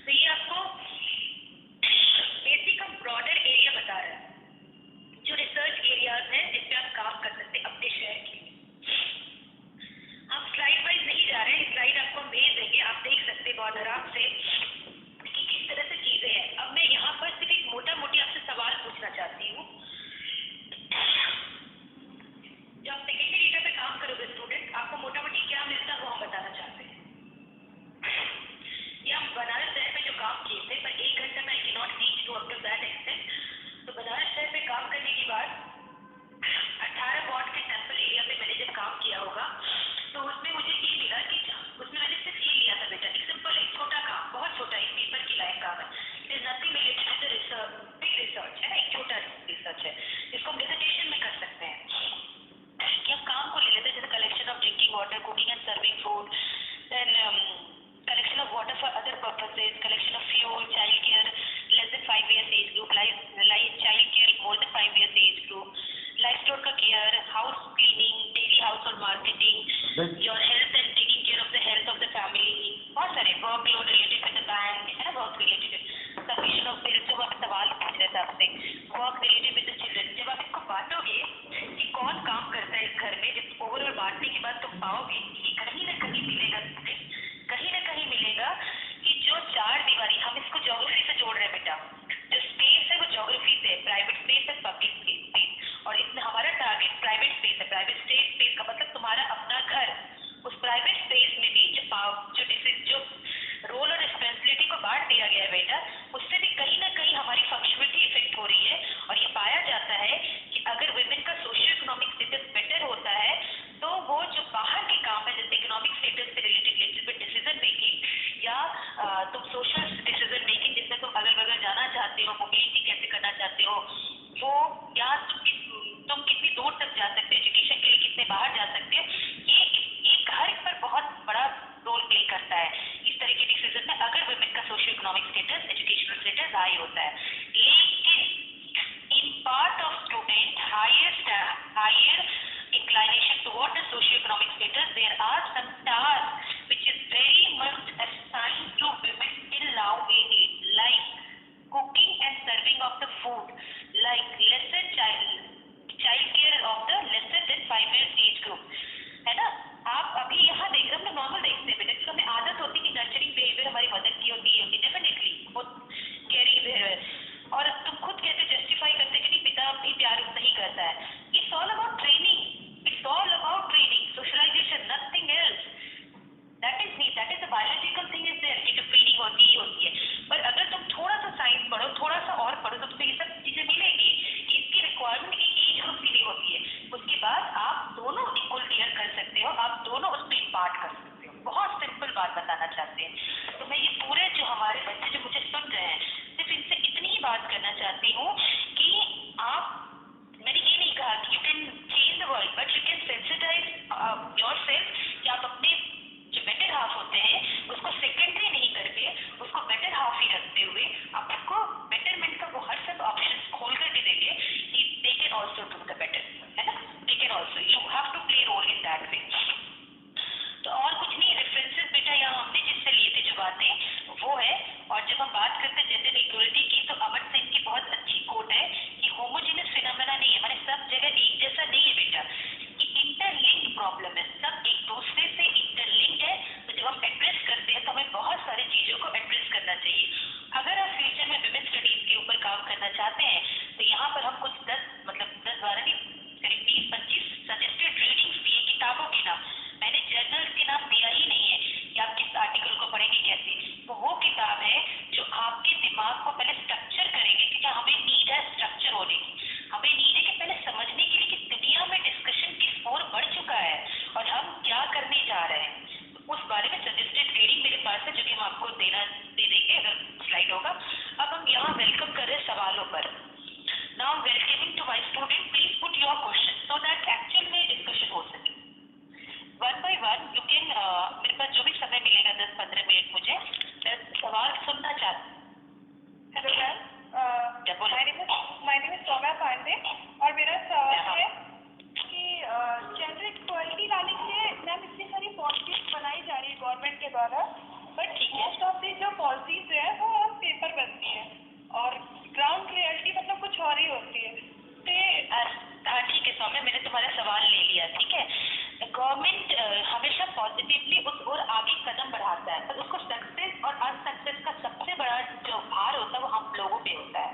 तो ये आपको बेसिक हम ब्रॉडर एरिया बता रहे हैं, जो रिसर्च एरियाज हैं जिस पे आप काम कर सकते हैं अपने शहर के लिए। हम स्लाइड वाइज नहीं जा रहे हैं, स्लाइड आपको हम भेज देंगे, आप देख सकते हैं बहुत आराम से कि किस तरह से चीजें हैं। अब मैं यहाँ पर सिर्फ एक मोटा मोटी आपसे सवाल पूछना चाहती हूँ। जब आप सेकेंडरी ईयर पे काम करोगे स्टूडेंट, आपको मोटा मोटी क्या मिलता है वो हम बताना चाहते हैं। ये हम बनारस शहर में जो काम किए थे, पर 1 घंटे में I can not reach to up to that extent. तो बनारस शहर में काम करने के बाद 18 वॉट के सैंपल एरिया में मैंने जब काम किया होगा, तो उसमें मुझे ये मिला कि उसमें मैंने सिर्फ ये लिया था बेटा, एक सिंपल एक छोटा काम, बहुत छोटा, एक पेपर की लायक काम है। It is nothing related with the research, big research है ना, एक छोटा रिसर्च है, इसको हम डिसर्टेशन में कर सकते हैं। कि हम काम को ले लेते हैं, जैसे collection of drinking water, cooking and serving food, then collection of water for other purposes, collection of fuel, child care less than 5 years age group, child care more than 5 years age group, livestock का care, house cleaning, daily household marketing, your health and taking care of the health of the family, बहुत सारे workload related with the bank, है ना, बहुत related, submission of bills, जो आप सवाल पूछ रहे थे आपसे, work related with the children। जब आप इसको बांटोगे कि कौन काम करता है इस घर में, जब ओवरऑल बांटने के बाद तुम पाओगे कि कहीं ना कहीं मिलेगा, कहीं ना कहीं मिलेगा कि जो 4 दीवारी, हम इसको ज्योग्राफी से जोड़ रहे हैं बेटा, जो स्पेस है वो ज्योग्राफी से, प्राइवेट स्पेस है, पब्लिक स्पेस, और इसमें हमारा टारगेट प्राइवेट स्पेस है। प्राइवेट स्पेस का मतलब तुम्हारा अपना घर। उस प्राइवेट स्पेस में भी जो रोल और रिस्पॉन्सिबिलिटी को बांट दिया गया है बेटा, उससे भी कहीं ना कहीं हमारी फंक्शनलिटी इफेक्ट हो रही है। और ये पाया जाता है कि अगर वुमेन का सोशियो इकोनॉमिक स्टेटस बेटर होता है, तो वो जो बाहर के काम है, जैसे इकोनॉमिक स्टेटस से रिलेटेड डिसीजन मेकिंग या तुम सोशल डिसीजन मेकिंग, जिसमें तुम अगल बगल जाना चाहते हो, मोबिलिटी कैसे करना चाहते हो, वो या तुम कितनी दूर तक जा सकते हो, एजुकेशन के लिए कितने बाहर जा सकते हो, ये घर पर बहुत बड़ा रोल प्ले करता है इस तरह के डिसीजन में, अगर वुमेन का socio economic status, educational status high होता है। लेकिन in part of student higher inclination toward the socio-economic status, there are some tasks which is very much assigned to women till now in it, like cooking and serving of the food, like lesser child care of the lesser than 5 years age group, है ना। आप अभी यहाँ देख रहे हो, हम लोग नॉर्मल देखते हैं बेटा, हमें आदत होती है कि नर्चरिंग बिहेवियर हमारी मदर की होती है, डेफिनेटली बहुत केयरिंग बिहेवियर, और तुम खुद कैसे जस्टिफाई करते कि नहीं पिता भी प्यार नहीं करता है। It's all about training, it's all about training, socialization, nothing else. That is the biological thing is there कि जो ट्रेनिंग होती है। पर अगर तुम थोड़ा सा साइंस पढ़ो, थोड़ा सा और पढ़ो, तो तुम्हें ये सब चीजें मिलेंगी कि इसकी रिक्वायरमेंट एक एज ग्रुप के लिए होती है। उसके बाद आप दोनों इक्वल क्लियर कर सकते हो, आप दोनों उसमें इम्पार्ट कर सकते हो। बहुत सिंपल बात बताना चाहते हैं। तो मैं ये पूरे जो हमारे बच्चे जो मुझे सुन रहे हैं, सिर्फ इनसे इतनी ही बात करना चाहती हूँ कि आप, मैंने ये नहीं कहा कि you can change the world, but you can sensitize yourself कि आप अपने जो बेटर हाफ होते हैं उसको सेकेंडरी नहीं करके उसको बेटर हाफ ही रखते हुए आप उसको बेटरमेंट का वो हर सब ऑप्शंस खोल कर दे देंगे कि they can also do the better, है ना, they can also, you have to play role in that way. तो और कुछ नहीं, रेफरेंसेस बेटा यहाँ हमने जिससे लिए थे जो बात द्वारा, बट ठीक है। मोस्ट ऑफ दी जो पॉलिसीज है वो ऑन पेपर बनती है और ग्राउंड रियलिटी मतलब कुछ और ही होती है। ठीक है सौम्या, मैंने तुम्हारा सवाल ले लिया। ठीक है, गवर्नमेंट हमेशा पॉजिटिवली उस और आगे कदम बढ़ाता है, पर उसको सक्सेस और अनसक्सेस का सबसे बड़ा जो भार होता है वो हम लोगों पे होता है।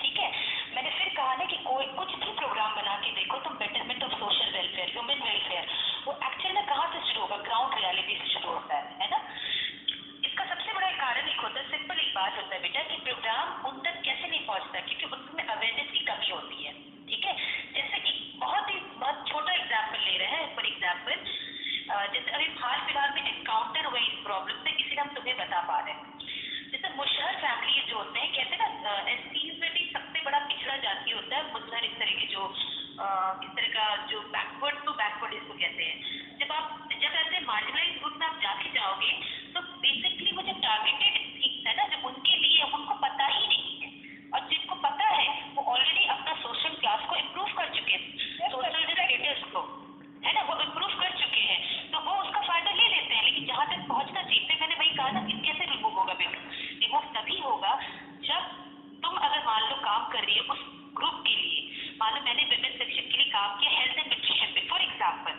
ठीक है, मैंने फिर कहा ना कि कोई कुछ भी प्रोग्राम बना के देखो तुम, betterment of social welfare, human welfare, वो एक्चुअल में कहाँ से शुरू होगा? ग्राउंड रियलिटी से शुरू होता है ना। इसका सबसे बड़ा कारण एक होता है, सिंपल एक बात होता है बेटा, कि प्रोग्राम उन तक कैसे नहीं पहुंचता, क्योंकि उसमें अवेयरनेस की कमी होती है। ठीक है, जैसे एक बहुत छोटा एग्जाम्पल ले रहे हैं, फॉर एग्जाम्पल जैसे अभी हाल फिलहाल में एनकाउंटर हुआ इस प्रॉब्लम से, किसी हम तुम्हें बता पा रहे हैं। जैसे मुशहर फैमिली जो होते हैं, कहते हैं ना एसटीज में भी सबसे बड़ा पिछड़ा जाति होता है मुशहर, इस तरह के जो इस तरह का जो बैकवर्ड टू बैकवर्ड इसको कहते हैं। जब ऐसे मार्जिनलाइज ग्रुप में आप जाके जाओगे तो बेसिकली वो जो टारगेटेड थिंग्स है ना, जो उनके लिए उनको पता ही नहीं है, और जिनको पता है वो ऑलरेडी अपना सोशल क्लास को इम्प्रूव कर चुके हैं, सोशल स्टेटस को, है ना, वो इम्प्रूव कर चुके हैं, तो वो उसका फायदा ले लेते हैं। लेकिन जहाँ तक पहुँचना चाहिए, फिर मैंने वही कहा ना कि कैसे रिमूव होगा बेटा? रिमूव तभी होगा जब तुम अगर मान लो काम कर रही हो उस ग्रुप के लिए, मान लो मैंने विमेन सेक्शन के लिए काम किया हेल्थ एंड न्यूट्रिशन पे, फॉर एग्जाम्पल,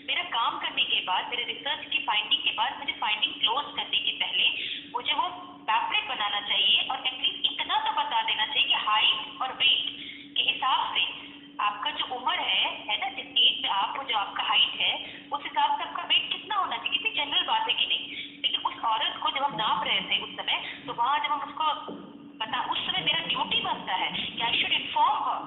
मेरा काम करने के बाद, मेरे रिसर्च की फाइंडिंग के बाद, मुझे फाइंडिंग क्लोज करने के पहले मुझे वो पैम्पलेट बनाना चाहिए और एटलीस्ट इतना तो बता देना चाहिए कि हाइट और वेट के हिसाब से आपका जो उम्र है ना, जिस एज में आप हो, जो आपका हाइट है, उस हिसाब से आपका वेट कितना होना चाहिए। कितनी जनरल बात है कि नहीं? लेकिन उस औरत को जब हम नाप रहे थे उस समय, तो वहाँ जब हम उसको उस समय मेरा ड्यूटी बनता है कि आई शुड इन्फॉर्म हर।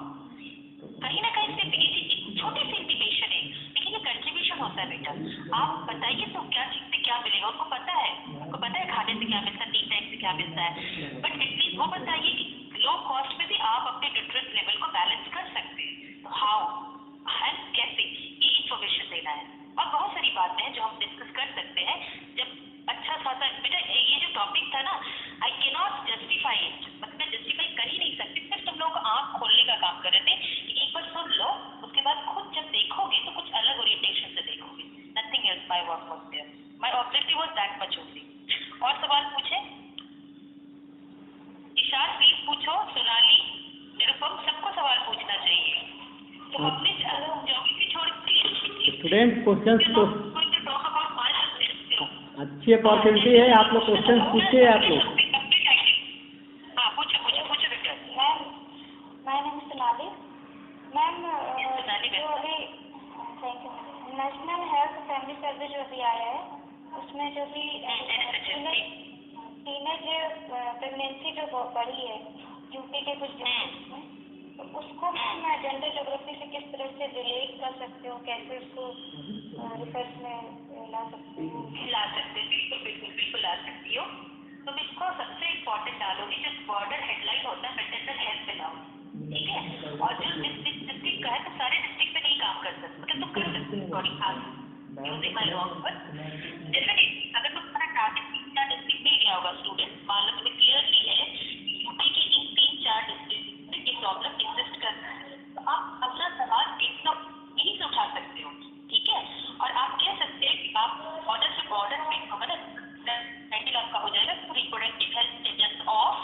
कहीं ना कहीं सिर्फ एक छोटी सी इंटीमेशन है, लेकिन ये कंट्रीब्यूशन होता है बेटा। आप बताइए तो क्या चीज से क्या मिलेगा? उनको पता है खाने से क्या मिलता है, 3 टाइम से क्या मिलता है, बट एटलीस्ट वो बताइए कि लो कॉस्ट में भी आप अपने न्यूट्रिएंट लेवल को बैलेंस कर सकते हैं। तो हाउ एंड कैसे, ये इंफॉर्मेशन देना है। और बहुत सारी बातें हैं जो हम डिस्कस कर सकते हैं जब अच्छा खासा बेटा। ये जो टॉपिक था ना, आई कैन नॉट जस्टिफाई इट, मतलब मैं जस्टिफाई कर ही नहीं सकती, सिर्फ तुम लोगों को आंख खोलने का काम कर रहे थे कि एक बार सुन लो, उसके बाद खुद जब देखोगे तो कुछ अलग ओरिएंटेशन से देखोगे। Nothing else, my work was there, my objective was that much only. और सवाल पूछे? इशार प्लीज पूछो, सोनाली, निरुपम, सबको सवाल पूछना चाहिए। तो अपने ज्योग्राफी छोड़ स्टूडेंट क्वेश्चंस तो अच्छी अपॉर्चुनिटी है, आप लोग क्वेश्चंस पूछिए। आप लोग हाँ पूछो बेटा। Ma'am, my name is Sonali. Ma'am, जो अभी नेशनल हेल्थ फैमिली सर्वे जो अभी आया है, उसमें जो भी टीनेज प्रेगनेंसी जो बढ़ी है यूपी के कुछ डिस्ट्रिक्ट में, तो उसको हम जेंडर ज्योग्राफी से किस तरह से रिलेट कर सकते हो, कैसे उसको रिसर्च में ला सकते हो? बिल्कुल ला सकती हो। तुम इसको सबसे इम्पोर्टेंट डालोगी, जो बॉर्डर हेडलाइन होता है मैटरनल हेल्थ पे डालो, ठीक है? और जो डिस्ट्रिक्ट का है, तो सारे डिस्ट्रिक्ट में नहीं काम कर सकते, मतलब तुम कर सकते हो sorry using my wrong word. Definitely अगर तुम्हारा टारगेट 3-4 डिस्ट्रिक्ट मिल गया होगा स्टूडेंट, मान लो तुम्हें क्लियरली है यूपी के इन 3-4 डिस्ट्रिक्ट में ये प्रॉब्लम एग्जिस्ट करता है, तो आप अपना सवाल एकदम यहीं से उठा सकते हो, ठीक है? और आप कह सकते हैं कि आप बॉर्डर से मतलब टाइटल आपका हो जाएगा रिप्रोडक्टिव हेल्थ स्टेटस ऑफ,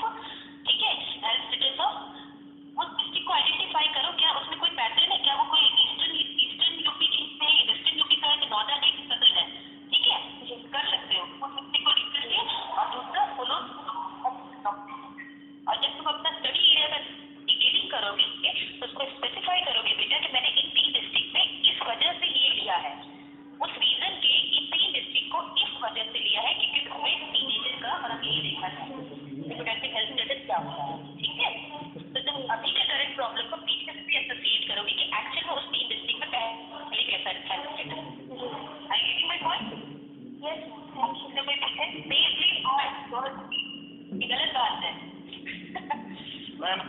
ठीक है, हेल्थ स्टेटस ऑफ उस डिस्ट्रिक्ट को आइडेंटिफाई करो। क्या उसमें कोई पैटर्न है? क्या वो कोई ईस्टर्न यूपी में, वेस्टर्न यूपी का है, नॉर्दर्न है, सदर्न है? ठीक है, कर सकते हो उस डिस्ट्रिक्ट को लिख करके। और दूसरा फॉलो, और जब तुम अपना स्टडी एरिया में डिटेलिंग करोगे तो उसको स्पेसिफाई करोगे बेटा कि मैंने इन 3 डिस्ट्रिक्ट में इस वजह से ये लिया है, उस रीजन के इन 3 डिस्ट्रिक्ट को इस वजह से लिया है क्योंकि तुम्हें टीनेजर का और हमें ये देखना है रिप्रोडक्टिव हेल्थ स्टेटस क्या होता है, ठीक है? तो तुम अभी के करंट प्रॉब्लम को पीछे से एसोसिएट करोगे कि एक्चुअल में उस 3 डिस्ट्रिक्ट में पहले कैसा health status. I getting my point? Yes, thank you. तो कोई पूछे प्लीज और ये गलत बात है। मैम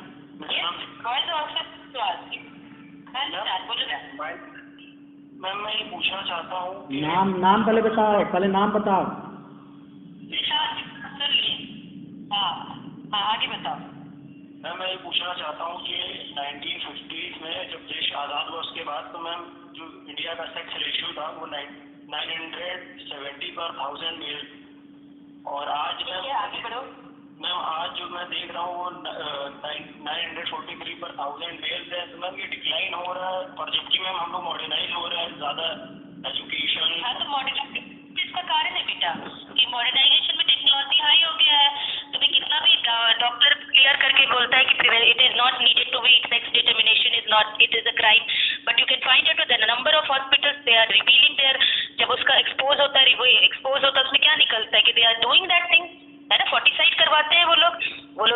कौन सा ऑप्शन सवाल बोलो ना। मैम मैं ये पूछना चाहता हूँ, नाम पहले बताओ, हाँ आगे बताओ। मैम मैं ये पूछना चाहता हूँ कि 1950s में जब देश आज़ाद हुआ उसके बाद, तो मैम जो इंडिया का सेक्स रेशियो था वो 970 पर 1000 मेल, और आज मैम आज जो मैं देख रहा हूँ वो 943 पर 1000 मेल्स है। तो मैम ये डिक्लाइन हो रहा है, और जबकि मैम हम लोग मॉडर्नाइज हो रहे हैं, ज़्यादा एजुकेशन। हाँ, तो मॉडर्नाइजेशन इसका कारण है बेटा कि मॉडर्नाइजेशन में टेक्नोलॉजी हाई हो गया है। तुम्हें कितना भी डॉक्टर क्लियर करके बोलता है कि it is not needed to be, sex determination is not, it is a crime, but you can find out the number of hospitals they are revealing there, जब उसका एक्सपोज होता है, वो एक्सपोज होता है, उसमें क्या निकलता है कि they are doing that thing, है ना। फोर्टिसाइड करवाते हैं वो लोग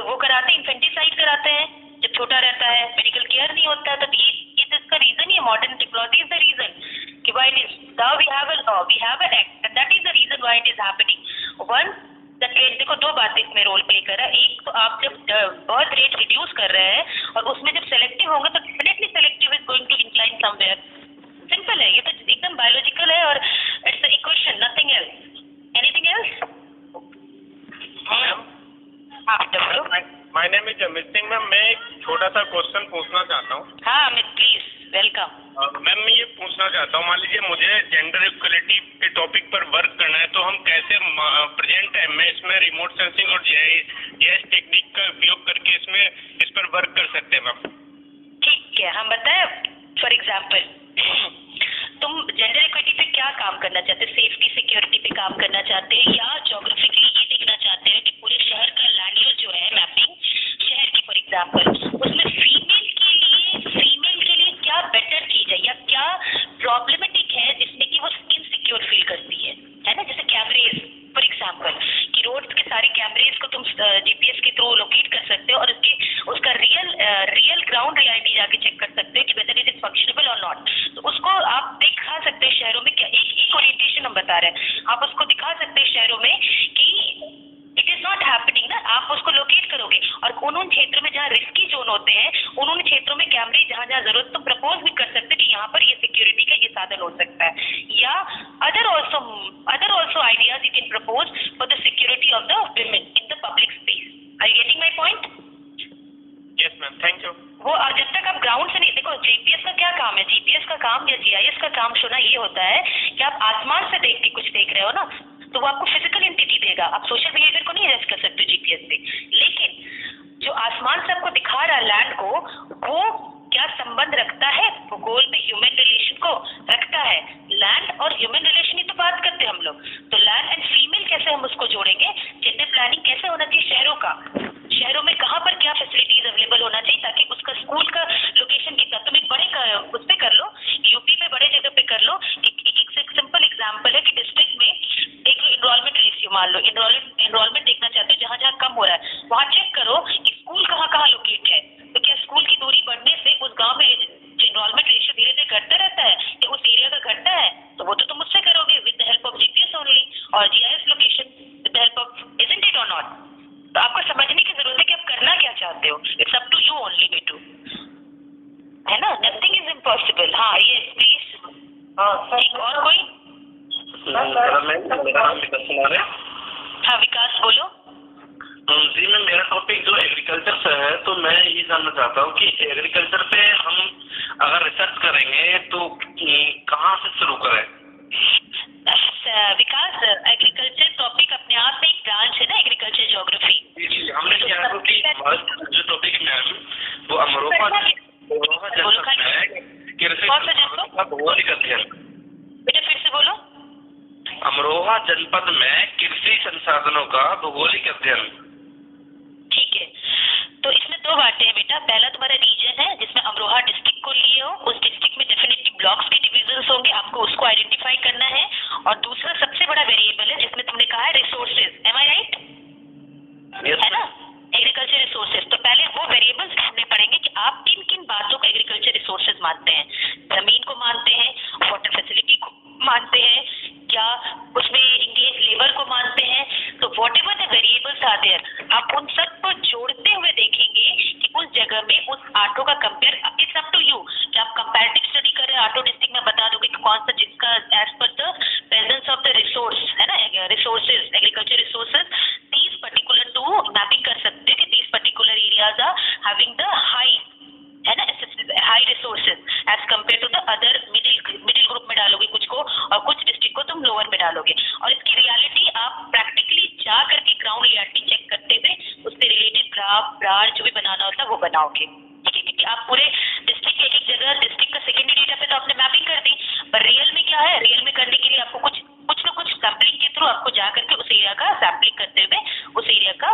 वो कराते हैं, इन्फेंटिसाइड कराते हैं जब छोटा रहता है, मेडिकल केयर नहीं होता है। तो ये इसका रीजन ही है, modern technology is the reason कि why it is, now we have a law, we have an act, and that is the reason why it is happening. One, देखो दो बातें इसमें रोल प्ले कर रहा है। एक तो आप जब बर्थ रेट रिड्यूस कर रहे हैं और उसमें जब सेलेक्टिव होंगे तो definitely selective is going to incline somewhere. Simple है, ये तो एकदम बायोलॉजिकल है और it's the equation, nothing else. Anything else? My name is Amit Singh. Ma'am मैं एक छोटा सा क्वेश्चन पूछना चाहता हूँ। हाँ अमित, प्लीज वेलकम। मैम मैं ये पूछना चाहता हूँ, मान लीजिए मुझे जेंडर इक्वलिटी के टॉपिक पर वर्क करना है, तो हम कैसे प्रेजेंट टाइम में इसमें रिमोट सेंसिंग और जीआईएस टेक्निक का उपयोग करके इस पर वर्क कर सकते हैं मैम? ठीक है, हम बताएं। फॉर एग्जाम्पल, तुम जेंडर इक्विटी पे क्या काम करना चाहते हो? सेफ्टी सिक्योरिटी पे काम करना चाहते हैं, या ज्योग्राफिकली ये देखना चाहते हैं कि पूरे शहर का लैंड यूज जो है, मैपिंग शहर की फॉर एग्जाम्पल, उसमें फीमेल के लिए क्या बेटर चीज है या क्या प्रॉब्लमेटिक है जिसमें कि वो इनसिक्योर फील करती है ना। जैसे कैमरेज फॉर एग्जाम्पल, कि रोड के सारे कैमरेज को तुम जीपीएस के थ्रू लोकेट कर सकते हो और उसका रियल ग्राउंड रियलिटी जाके चेक कर सकते हो कि वेदर इट इज फंक्शनेबल और नॉट। तो उसको आप दिखा सकते हैं शहरों में, क्या एक ओरिएंटेशन हम बता रहे हैं, आप उसको दिखा सकते हैं शहरों में कि इट इज नॉट हैपनिंग ना। आप उसको लोकेट करोगे और उन क्षेत्रों में जहाँ रिस्की जोन होते हैं उन क्षेत्रों में कैमरे जहाँ जरूरत, तो प्रपोज भी कर सकते हैं कि यहाँ पर ये सिक्योरिटी का ये साधन हो सकता है, या other also ideas you can propose for the security of the women in the public space. Are you getting my point? Yes ma'am, thank you. वो और जब तक आप ग्राउंड से नहीं, देखो जीपीएस का क्या काम है, जीपीएस का काम या जीआईएस का काम सुना ये होता है कि आप आसमान से देख के कुछ देख रहे हो ना, तो वो आपको फिजिकल एंटिटी देगा, आप सोशल बिहेवियर को नहीं अरेस्ट कर सकते जीपीएस से। लेकिन जो आसमान से आपको दिखा रहा है लैंड को, वो क्या संबंध रखता है भूगोल में ह्यूमन रिलेशन को? रखता है। लैंड और ह्यूमन रिलेशन ही तो बात करते हैं हम लोग, तो लैंड एंड फीमेल कैसे हम उसको जोड़ेंगे? जेंडर प्लानिंग कैसे होना चाहिए शहरों का, शहरों में कहाँ पर क्या फैसिलिटीज अवेलेबल होना चाहिए ताकि उसका स्कूल का लोकेशन कितना, तुम एक बड़े उस पर कर लो, यूपी में बड़े जगह पे कर लो। एक सिंपल एग्जांपल है कि डिस्ट्रिक्ट में एक एनरोलमेंट रेशियो मान लो, एनरोलमेंट देखना चाहते हो, जहाँ जहाँ कम हो रहा है वहाँ चेक करो कि स्कूल कहाँ कहाँ लोकेट है। तो क्या स्कूल की दूरी बढ़ने से उस गाँव में एनरोलमेंट रेशियो धीरे धीरे घटता रहता है या उस एरिया का घटता है? तो वो तो तुम मुझसे करोगे with the help of GPS only और GIS location with the help of, isn't it और नॉट? तो आपको समझने की जरूरत है कि आप करना क्या चाहते हो। It's up to you only बेटू, है ना। Nothing is impossible. हाँ ये प्लीज। और कोई? मेरा नाम विकास कुमार है। हाँ विकास बोलो। जी मैम, मेरा टॉपिक जो एग्रीकल्चर से है, तो मैं ये जानना चाहता हूँ कि एग्रीकल्चर पे हम अगर रिसर्च करेंगे तो कहाँ से शुरू करें? विकास, एग्रीकल्चर टॉपिक अपने आप में एक ब्रांच है ना, एग्रीकल्चर ज्योग्राफी। जी, हमने क्या है कि जो टॉपिक है मैम वो अमरोहा जनपद है, कृषि का भौगोलिक अध्ययन। बेटा फिर से बोलो। अमरोहा जनपद में कृषि संसाधनों का भौगोलिक अध्ययन। ठीक है, तो इसमें दो बातें हैं बेटा। पहला तुम्हारा रीजन है जिसमें अमरोहा डिस्ट्रिक्ट को लिए हो, उस डिस्ट्रिक्ट में डेफिनेटली ब्लॉक्स के डिविजन्स होंगे, आपको उसको आइडेंटिफाई करना है। और दूसरा सबसे बड़ा वेरिएबल है जिसमें तुमने कहा है रिसोर्सेज, एम आई राइट? है ना, एग्रीकल्चर रिसोर्सेज। तो पहले वो वेरिएबल्स ढूंढने पड़ेंगे कि आप किन किन बातों को एग्रीकल्चर रिसोर्सेज मानते हैं। जमीन को मानते हैं, वाटर फैसिलिटी को मानते हैं, क्या उसमें इंगेज लेबर को मानते हैं। तो whatever the variables are there, आप उन सब को जोड़ते हुए देखेंगे कि उस जगह में उस आटो का compare, it's up to you कि आप कंपैरेटिव स्टडी कर रहे हैं आटो डिस्ट्रिक्ट में, बता दोगे कि कौन सा जिसका as per the presence of the resource है ना, resources, agriculture resources, these particular to mapping कर सकते हैं कि these particular areas are having the high, है ना, high resources as compare to the other. Middle group में डालोगे कुछ को और कुछ डिस्ट्रिक्ट को तुम लोअर में डालोगे। और इसकी रियलिटी आप प्रैक्टिकली जा करके ग्राउंड रियलिटी चेक करते हुए उससे रिलेटेड ग्राफ ब्रांच जो भी बनाना होता है वो बनाओगे, ठीक है? क्योंकि आप पूरे डिस्ट्रिक्ट एक एक जगह डिस्ट्रिक्ट का सेकेंडरी डेटा पे तो आपने मैपिंग कर दी, पर रियल में क्या है, रियल में करने के लिए आपको कुछ ना कुछ सैम्पलिंग के थ्रू आपको जा करके उस एरिया का सैम्पलिंग करते हुए उस एरिया का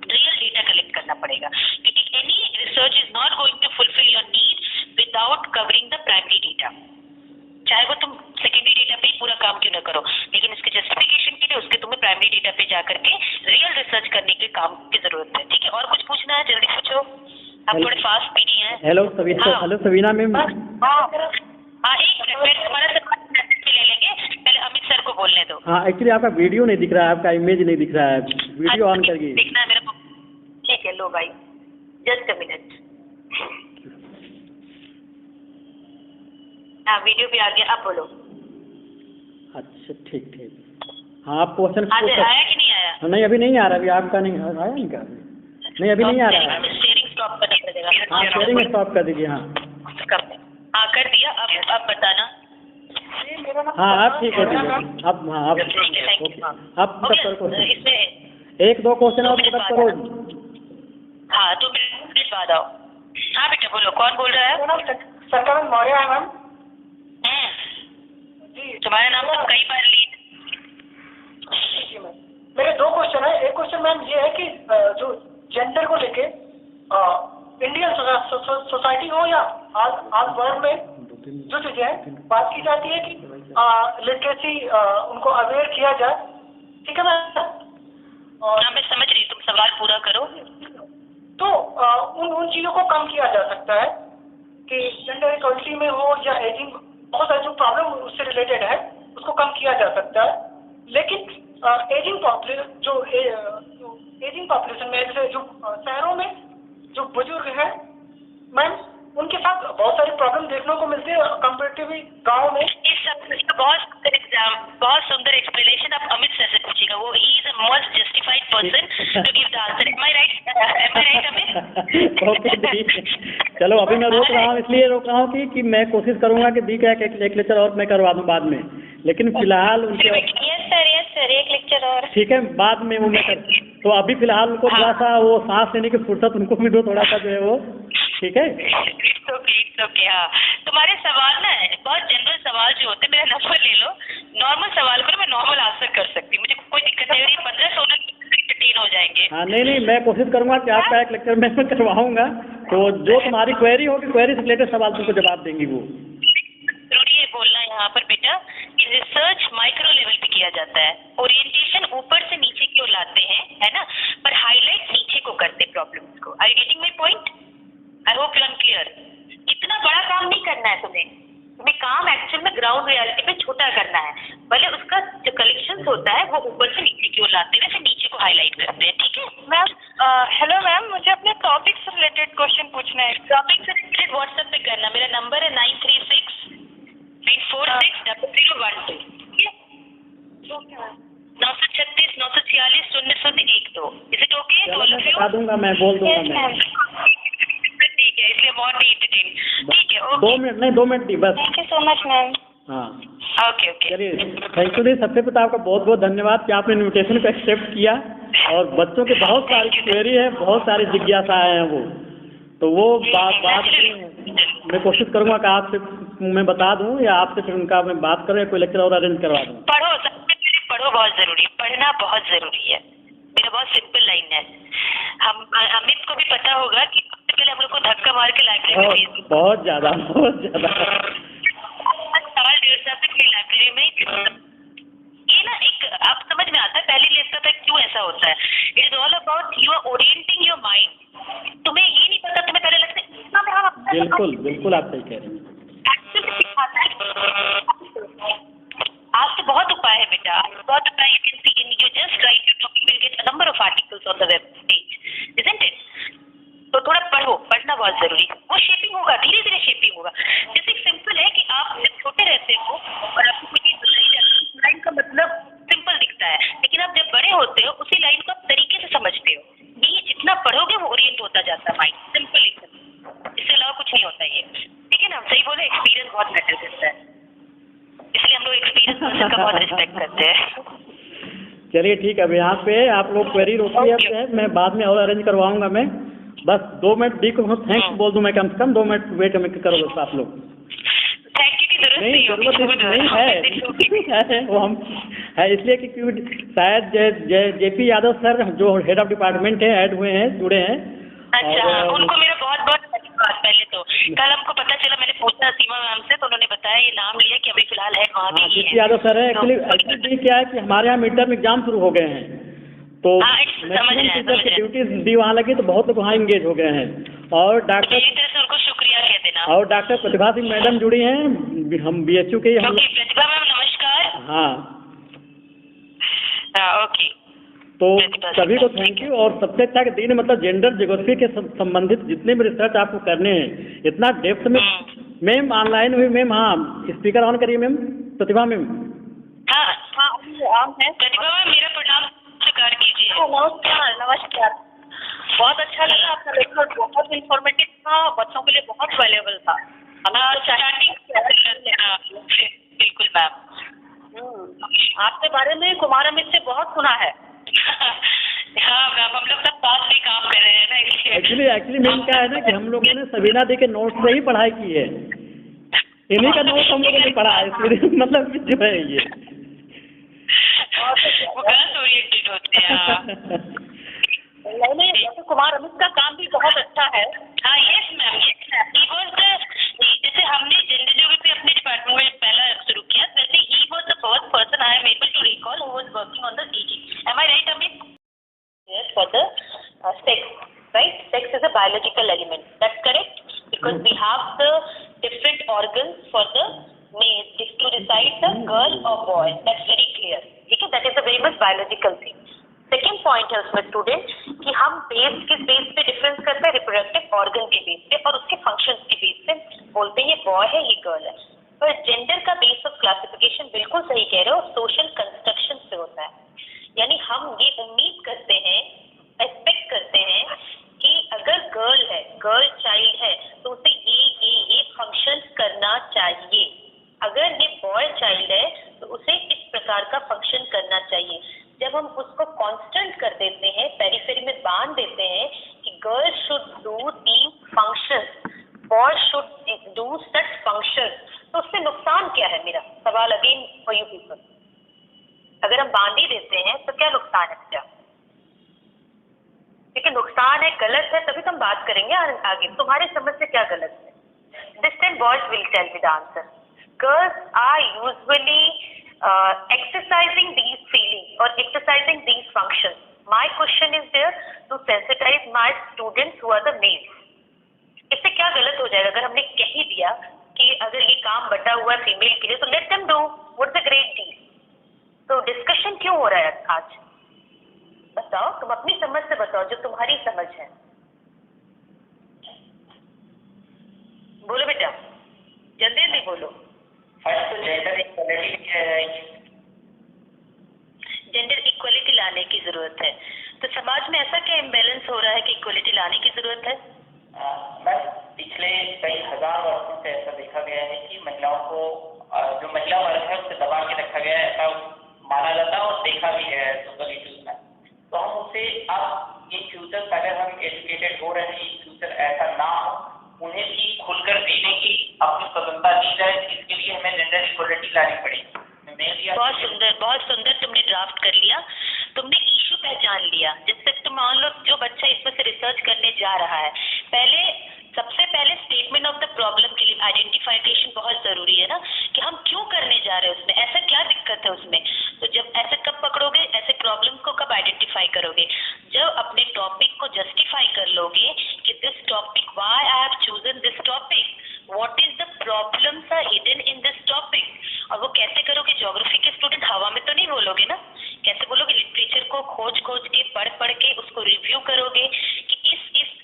रियल डेटा कलेक्ट करना पड़ेगा, क्योंकि any research is not going to fulfil your need without covering the primary data, चाहे वो तुम सेकेंडरी डेटा पे ही पूरा काम क्यों ना करो, लेकिन इसके जस्टिफिकेशन के लिए उसके तुम्हें प्राइमरी डेटा पे जा करके रियल रिसर्च करने के काम की जरूरत है, ठीक है? और कुछ पूछना है जल्दी पूछो, आप थोड़े फास्ट पीडी हैं। Hello Savina ma'am. हाँ एक मिनट, फिर तुम्हारा सवाल मैसेज पे ले लेंगे, पहले अमित सर को बोलने दो। हाँ एक्चुअली आपका वीडियो नहीं दिख रहा है, आपका इमेज नहीं दिख रहा है, वीडियो ऑन करके देखना है मेरे को, ठीक है? लो भाई जस्ट अ मिनट, हाँ वीडियो भी आ गया, अब बोलो। अच्छा ठीक। हाँ आप क्वेश्चन आया कि नहीं आया? नहीं अभी नहीं आ रहा, अभी आपका नहीं आया नहीं क्या? नहीं अभी नहीं आ रहा है। शेयरिंग स्टॉप करना पड़ेगा। हाँ शेयरिंग स्टॉप कर दीजिए। हाँ कर दिया, अब बताना। हाँ आप ठीक है अब। हाँ आप करो इसमें एक दो क्वेश्चन और पुटअप करो। हाँ 2 मिनट बाद आओ। हाँ बेटा बोलो, कौन बोल रहा है? सरकार मौर्य है मैम। तुम्हारा नाम तो कई बार ली। मेरे 2 क्वेश्चन है। एक क्वेश्चन मैम ये है कि जो जेंडर को लेके इंडियन सोसाइटी हो या आज वर्ल्ड में जो चीजें हैं बात की जाती है कि लिटरेसी उनको अवेयर किया जाए, ठीक है मैम? और मैं समझ रही, तुम सवाल पूरा करो। तो उन चीजों को कम किया जा सकता है कि जेंडर इक्वलिटी में हो या एजिंग, बहुत सारे जो प्रॉब्लम उससे रिलेटेड है उसको कम किया जा सकता है, लेकिन एजिंग पॉपुलेशन में जैसे जो शहरों में जो बुजुर्ग हैं मैम, उनके साथ बहुत सारी प्रॉब्लम देखने को मिलती है कंपेरेटिवली गाँव में। इस सब इसका बहुत सुंदर एक्सप्लेनेशन आप अमित सर से पूछिएगा, वो ही is a most justified person to give the answer. Am I right Amit? Okay चलो अभी मैं रोक रहा हूँ, इसलिए रोक रहा हूँ कि मैं कोशिश करूंगा कि दी का एक लेक्चर और मैं करवा दूँ बाद में, लेकिन फिलहाल उनके यस सर एक लेक्चर और ठीक है बाद में वो मैं कर, तो अभी फिलहाल उनको थोड़ा सा वो सांस लेने की फुर्सत उनको भी दो थोड़ा सा जो है वो, ठीक है? ओके हाँ तुम्हारे सवाल ना बहुत जनरल सवाल जो होते हैं, मेरा नंबर ले लो, नॉर्मल सवाल करो, मैं नॉर्मल आंसर कर सकती हूँ, मुझे कोई दिक्कत नहीं हो रही। 15-16 हो जाएंगे। हाँ नहीं मैं कोशिश करूंगा कि आपका एक लेक्चर मैं करवाऊंगा, तो जो तुम्हारी क्वेरी होगी क्वेरी से रिलेटेड सवाल तुमको जवाब देंगी वो। जरूरी है बोलना यहाँ पर बेटा कि रिसर्च माइक्रो लेवल पे किया जाता है, ओरिएंटेशन ऊपर से नीचे की ओर लाते हैं, है ना, पर हाईलाइट नीचे को करते प्रॉब्लम्स को। Are you getting my point? I hope you are clear. इतना बड़ा काम नहीं करना है तुम्हें काम एक्चुअल में ग्राउंड रियलिटी पे छोटा करना है, भले उसका जो कलेक्शन होता है वो ऊपर से नीचे की ओर लाते हैं, फिर नीचे को हाईलाइट करते हैं, ठीक है मैम? हेलो मैम, मुझे अपने टॉपिक से रिलेटेड क्वेश्चन पूछना है। टॉपिक से रिलेटेड व्हाट्सएप पे करना, मेरा नंबर है 9368460012, ठीक है? 936 946 0012। Is it okay? बता दूंगा मैं, बोल दूंगा मैं। ठीक है, इसलिए बहुत एंटरटेन, ठीक है? ओके 2 मिनट नहीं 2 मिनट दी बस। Thank you so much ma'am. हाँ ओके चलिए थैंक यू दी, सबसे पहले आपका बहुत बहुत धन्यवाद कि आपने इन्विटेशन को एक्सेप्ट किया, और बच्चों की बहुत सारी क्वेरी है, बहुत सारी जिज्ञासाएं हैं वो, तो वो बात मैं कोशिश करूंगा कि आपसे मैं बता दूं या आपसे फिर उनका मैं बात करूं या कोई लेक्चर और अरेंज करवा दूं। पढ़ो, सबसे पहले पढ़ो, बहुत जरूरी, पढ़ना बहुत जरूरी है। मेरा बहुत सिंपल लाइन है, हम अमित को भी पता होगा कि सबसे पहले हम लोग को धक्का मार के लाइब्रेरी में बहुत ज्यादा सवाल 1.5 साल तक लाइब्रेरी में ये ना एक आप समझ में आता है, पहले लगता था क्यों ऐसा होता है। It is all about you are orienting your mind. तुम्हें ये नहीं पता, तुम्हें पहले लगता है बिल्कुल आप सही कह रहे हैं। आज तो बहुत उपाय है बेटा, आज बहुत उपाय। You can C in you just right your topic, will get a number of articles on the web page, isn't it? तो थोड़ा पढ़ो, पढ़ना बहुत जरूरी है, वो शेपिंग होगा, धीरे धीरे शेपिंग होगा। जैसे सिंपल है कि आप जब छोटे रहते हो और आपको कोई चीज लाइन का मतलब सिंपल दिखता है, लेकिन आप जब बड़े होते हो उसी लाइन को आप तरीके से समझते हो। ये जितना पढ़ोगे वो ओरिएंट होता जाता है माइंड, सिंपल एकदम, इससे अलावा कुछ नहीं होता ये, ठीक है ना? सही बोले, एक्सपीरियंस बहुत मैटर करता है, इसलिए हम लोग एक्सपीरियंस पर्सन का बहुत रिस्पेक्ट करते हैं। चलिए ठीक है, अब यहाँ पे आप लोग क्वेरी रोकिए, अब है मैं बाद में और अरेंज करवाऊंगा मैं। बस 2 मिनट दी को थैंक्स बोल दूं मैं, कम से कम 2 मिनट वेट करो बस आप लोग। थैंक यू की जरूरत नहीं, जरूरत नहीं है वो हम है इसलिए कि शायद जेपी यादव सर जो हेड ऑफ डिपार्टमेंट है ऐड हुए हैं, जुड़े हैं। अच्छा, उनको मेरा बहुत बहुत धन्यवाद। पहले तो कल हमको पता चला, मैंने पूछा सीमा मैम से तो उन्होंने बताया ये नाम लिया कि अभी फिलहाल है वहाँ भी जेपी यादव सर है। एक्चुअली क्या है कि हमारे यहाँ मिड टर्म एग्जाम शुरू हो गए हैं, तो मैक्सिमम टीचर की ड्यूटीज दी वहाँ लगी, तो बहुत लोग वहाँ इंगेज हो गए हैं। और डॉक्टर उनको शुक्रिया कह देना। और डॉक्टर प्रतिभा सिंह मैडम जुड़ी हैं, हम BHU के हम। प्रतिभा मैम नमस्कार। हाँ ओके, तो सभी को थैंक यू। और सबसे अच्छा कि दिन मतलब जेंडर ज्योग्राफी के संबंधित जितने भी रिसर्च आपको करने हैं इतना डेप्थ में। मैम ऑनलाइन हुई मैम? हाँ, स्पीकर ऑन करिए मैम। प्रतिभा मैम। हाँ ऑन है। प्रतिभा मैम मेरा प्रणाम स्वीकार कीजिए। नमस्कार नमस्कार। बहुत अच्छा लगा आपका लेक्चर, बहुत इन्फॉर्मेटिव था, बच्चों के लिए बहुत वैल्यूएबल था। बिल्कुल मैम, आपके बारे में कुमार अमित से बहुत सुना है। हाँ मैम, हम लोग सब साथ में काम कर रहे हैं ना, इसलिए। एक्चुअली मैम क्या है ना कि हम लोगों ने सबीना दी के नोट्स से ही पढ़ाई की है, इन्हीं का नोट्स हम लोगों ने पढ़ा है, इसलिए मतलब जो है ये गलत ओरिएंटेड होते हैं। नहीं, जैसे कुमार अमित का काम भी बहुत अच्छा है। हाँ यस मैम, जैसे हमने जेंडर ज्योग्राफी अपने डिपार्टमेंट में पहला शुरू किया, वैसे ही was the first person I am able to recall who was working on the DG। Am I right Amit? Yes, for the sex, right? Sex is a biological element. That's correct, because we have the different organs for the male to decide the girl or boy. That's very clear. ठीक है, that is a very much biological thing. Second point है उसमें student कि हम किस base पे difference करते हैं, रिप्रोडक्टिव ऑर्गन के बेस पे और उसके फंक्शंस के बेस पे बोलते हैं ये बॉय है ये गर्ल है। पर जेंडर का बेस ऑफ क्लासिफिकेशन बिल्कुल सही कह रहे हो, सोशल कंस्ट्रक्शन से होता है। यानी हम ये उम्मीद करते हैं, एक्सपेक्ट करते हैं कि अगर गर्ल है, गर्ल चाइल्ड है तो उसे ये फंक्शन करना चाहिए, अगर ये बॉय चाइल्ड है तो उसे इस प्रकार का फंक्शन करना चाहिए। जब हम उसको कांस्टेंट कर देते हैं, पेरिफेरी में बांध देते हैं कि girl should do these functions, boy should do such functions, तो उससे नुकसान क्या है? मेरा सवाल अगेन फॉर यू पीपल, अगर हम बांध ही देते हैं तो क्या नुकसान है बेटा? क्योंकि नुकसान है, गलत है, तभी तो हम बात करेंगे आगे। तुम्हारे समझ से क्या गलत है? This time boys will tell me the answer. Girls are usually exercising these feelings or exercising these functions. My question is there to sensitize my students who are the males. इससे क्या गलत हो जाएगा अगर हमने कह ही दिया कि अगर ये काम बटा हुआ है फीमेल के लिए तो let them do. What's the great deal? तो डिस्कशन क्यों हो रहा है आज? बताओ, तुम अपनी समझ से बताओ, जो तुम्हारी समझ है। बोलो बेटा, जल्दी जल्दी बोलो। फर्स्ट तो जेंडर इक्वलिटी है, जेंडर इक्वलिटी लाने की जरूरत है। तो समाज में ऐसा क्या इम्बैलेंस हो रहा है कि इक्वलिटी लाने की जरूरत है? बस पिछले कई हजार वर्षों से ऐसा देखा गया है कि महिलाओं को जो महिला वर्ग है उसे दबा के रखा गया है, ऐसा माना जाता है और देखा भी है सोशल इश्यूज में। तो हम उसे अब इन फ्यूचर अगर हम एजुकेटेड हो रहे हैं, इन फ्यूचर ऐसा ना हो, उन्हें भी खुलकर जीने की अपनी स्वतंत्रता दी जाए, इसके लिए हमें जेंडर इक्वलिटी लानी पड़ेगी। बहुत सुंदर तुमने ड्राफ्ट कर लिया, तुमने इशू पहचान लिया। जिससे तुम मान लो जो बच्चा इसमें से रिसर्च करने जा रहा है, सबसे पहले स्टेटमेंट ऑफ द प्रॉब्लम के लिए आइडेंटिफिकेशन बहुत जरूरी है ना, कि हम क्यों करने जा रहे हैं उसमें, ऐसा क्या दिक्कत है उसमें। तो जब ऐसे कब पकड़ोगे, ऐसे प्रॉब्लम को कब आइडेंटिफाई करोगे? जब अपने टॉपिक को जस्टिफाई कर लोगे कि this topic, why I have chosen this topic, what is the problems are hidden in this topic. और वो कैसे करोगे? ज्योग्राफी के स्टूडेंट हवा में तो नहीं बोलोगे ना, कैसे बोलोगे? लिटरेचर को खोज के पढ़ के उसको रिव्यू करोगे कि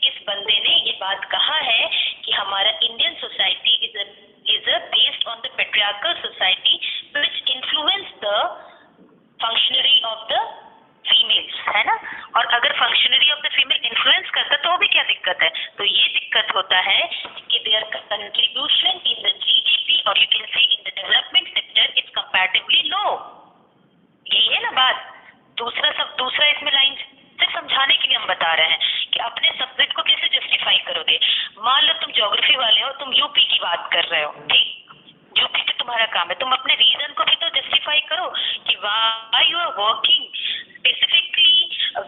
इस बंदे ने ये बात कहा है कि हमारा Indian society is based on the patriarchal society which influence the functionary of the females, है ना। और अगर functionary of the female influence करता तो भी क्या दिक्कत है? तो ये दिक्कत होता है कि their contribution in the GDP और you can say in the development sector is comparatively low. यही है ना बात। दूसरा इसमें लाइन सिर्फ समझाने के लिए हम बता रहे हैं कि अपने सब्जेक्ट को कैसे जस्टिफाई करोगे। मान लो तुम ज्योग्राफी वाले हो, तुम यूपी की बात कर रहे हो, ठीक, यूपी पे तुम्हारा काम है, तुम अपने रीजन को भी तो जस्टिफाई करो कि why you are working specifically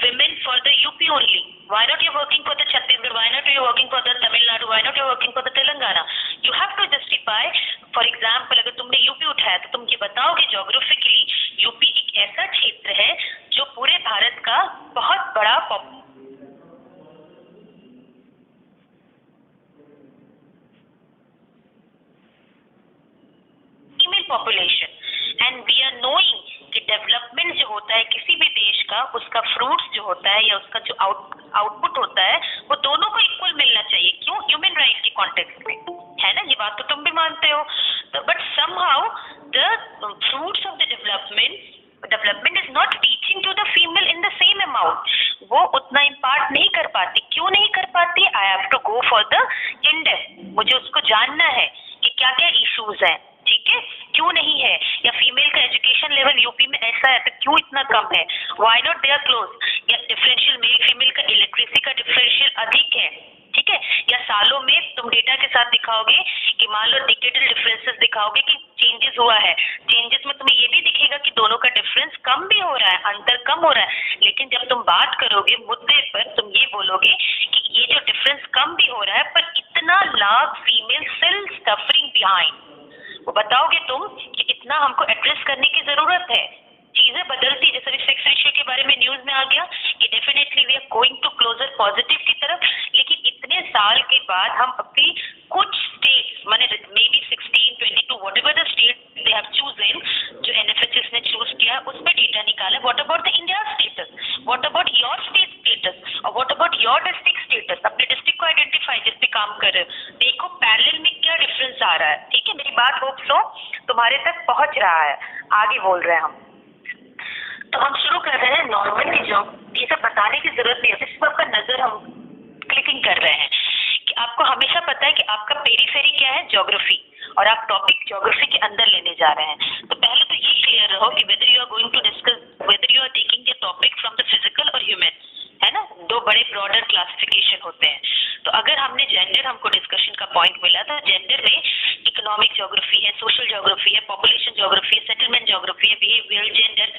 women for the UP only, why not you working for the Chhattisgarh, why not you working for the Tamil Nadu, why not you working for the Telangana. You have to justify. For example, अगर तुमने UP उठाया तो तुम ये बताओ कि geographically UP एक ऐसा क्षेत्र है जो पूरे भारत का बहुत बड़ा female population, and we are knowing कि डेवलपमेंट जो होता है किसी भी देश का, उसका फ्रूट्स जो होता है या उसका जो आउटपुट होता है वो दोनों को इक्वल मिलना चाहिए। क्यों? ह्यूमन राइट्स के कॉन्टेक्स्ट में, है ना, ये बात तो तुम भी मानते हो। तो but somehow the fruits of the development is not reaching to the female in the same amount. वो उतना इम्पार्ट नहीं कर पाती। क्यों नहीं कर पाती? I have to go for the in depth, मुझे उसको जानना है कि क्या क्या इश्यूज हैं, ठीक है, क्यों नहीं है, या फीमेल का एजुकेशन लेवल यूपी में ऐसा है तो क्यों इतना कम है, why not they are close, या डिफरेंशियल मेल फीमेल का इलेक्ट्रिसिटी का डिफरेंशियल अधिक है, ठीक है, या सालों में तुम डेटा के साथ दिखाओगे कि मान लो डिकेडल डिफरेंसेस दिखाओगे कि चेंजेस हुआ है, चेंजेस में तुम्हें ये भी दिखेगा कि दोनों का डिफरेंस कम भी हो रहा है, अंतर कम हो रहा है, लेकिन जब तुम बात करोगे मुद्दे पर तुम ये बोलोगे कि ये जो डिफरेंस कम भी हो रहा है पर इतना lakh female still suffering behind, वो बताओगे तुम कि इतना हमको एड्रेस करने की जरूरत है। चीजें बदलती, जैसे अभी सेक्स रेशियो के बारे में न्यूज में आ गया कि definitely we are going to closer positive की तरफ, लेकिन इतने साल के बाद हम अपनी कुछ स्टेट्स, माने maybe 16, 22 whatever the state they have chosen, जो एनएफएचएस ने चूज किया उसमें डेटा निकाला। What about the India status, what about your state status, और what about your district status, अपने डिस्ट्रिक्ट को आइडेंटिफाई जिस पे काम कर रहे हो, देखो पैरेलल में क्या डिफरेंस आ रहा है, ठीक है। मेरी बात होप सो तुम्हारे तक पहुंच रहा है, आगे बोल रहे हैं हम। तो हम शुरू कर रहे हैं नॉर्मली, जो ये सब बताने की जरूरत नहीं है, सिर्फ आपका नजर हम क्लिकिंग कर रहे हैं कि आपको हमेशा पता है कि आपका पेरीफेरी क्या है, ज्योग्राफी, और आप टॉपिक ज्योग्राफी के अंदर लेने जा रहे हैं। तो पहले तो ये क्लियर रहो कि whether you are going to discuss, whether you are taking the topic from the physical और ह्यूमन, है ना, दो बड़े ब्रॉडर क्लासिफिकेशन होते हैं। तो अगर हमने जेंडर, हमको डिस्कशन का पॉइंट मिला था, जेंडर में इकोनॉमिक ज्योग्राफी है, सोशल ज्योग्राफी है, पॉपुलेशन ज्योग्राफी है, सेटलमेंट ज्योग्राफी है, बिहेवियरल जेंडर,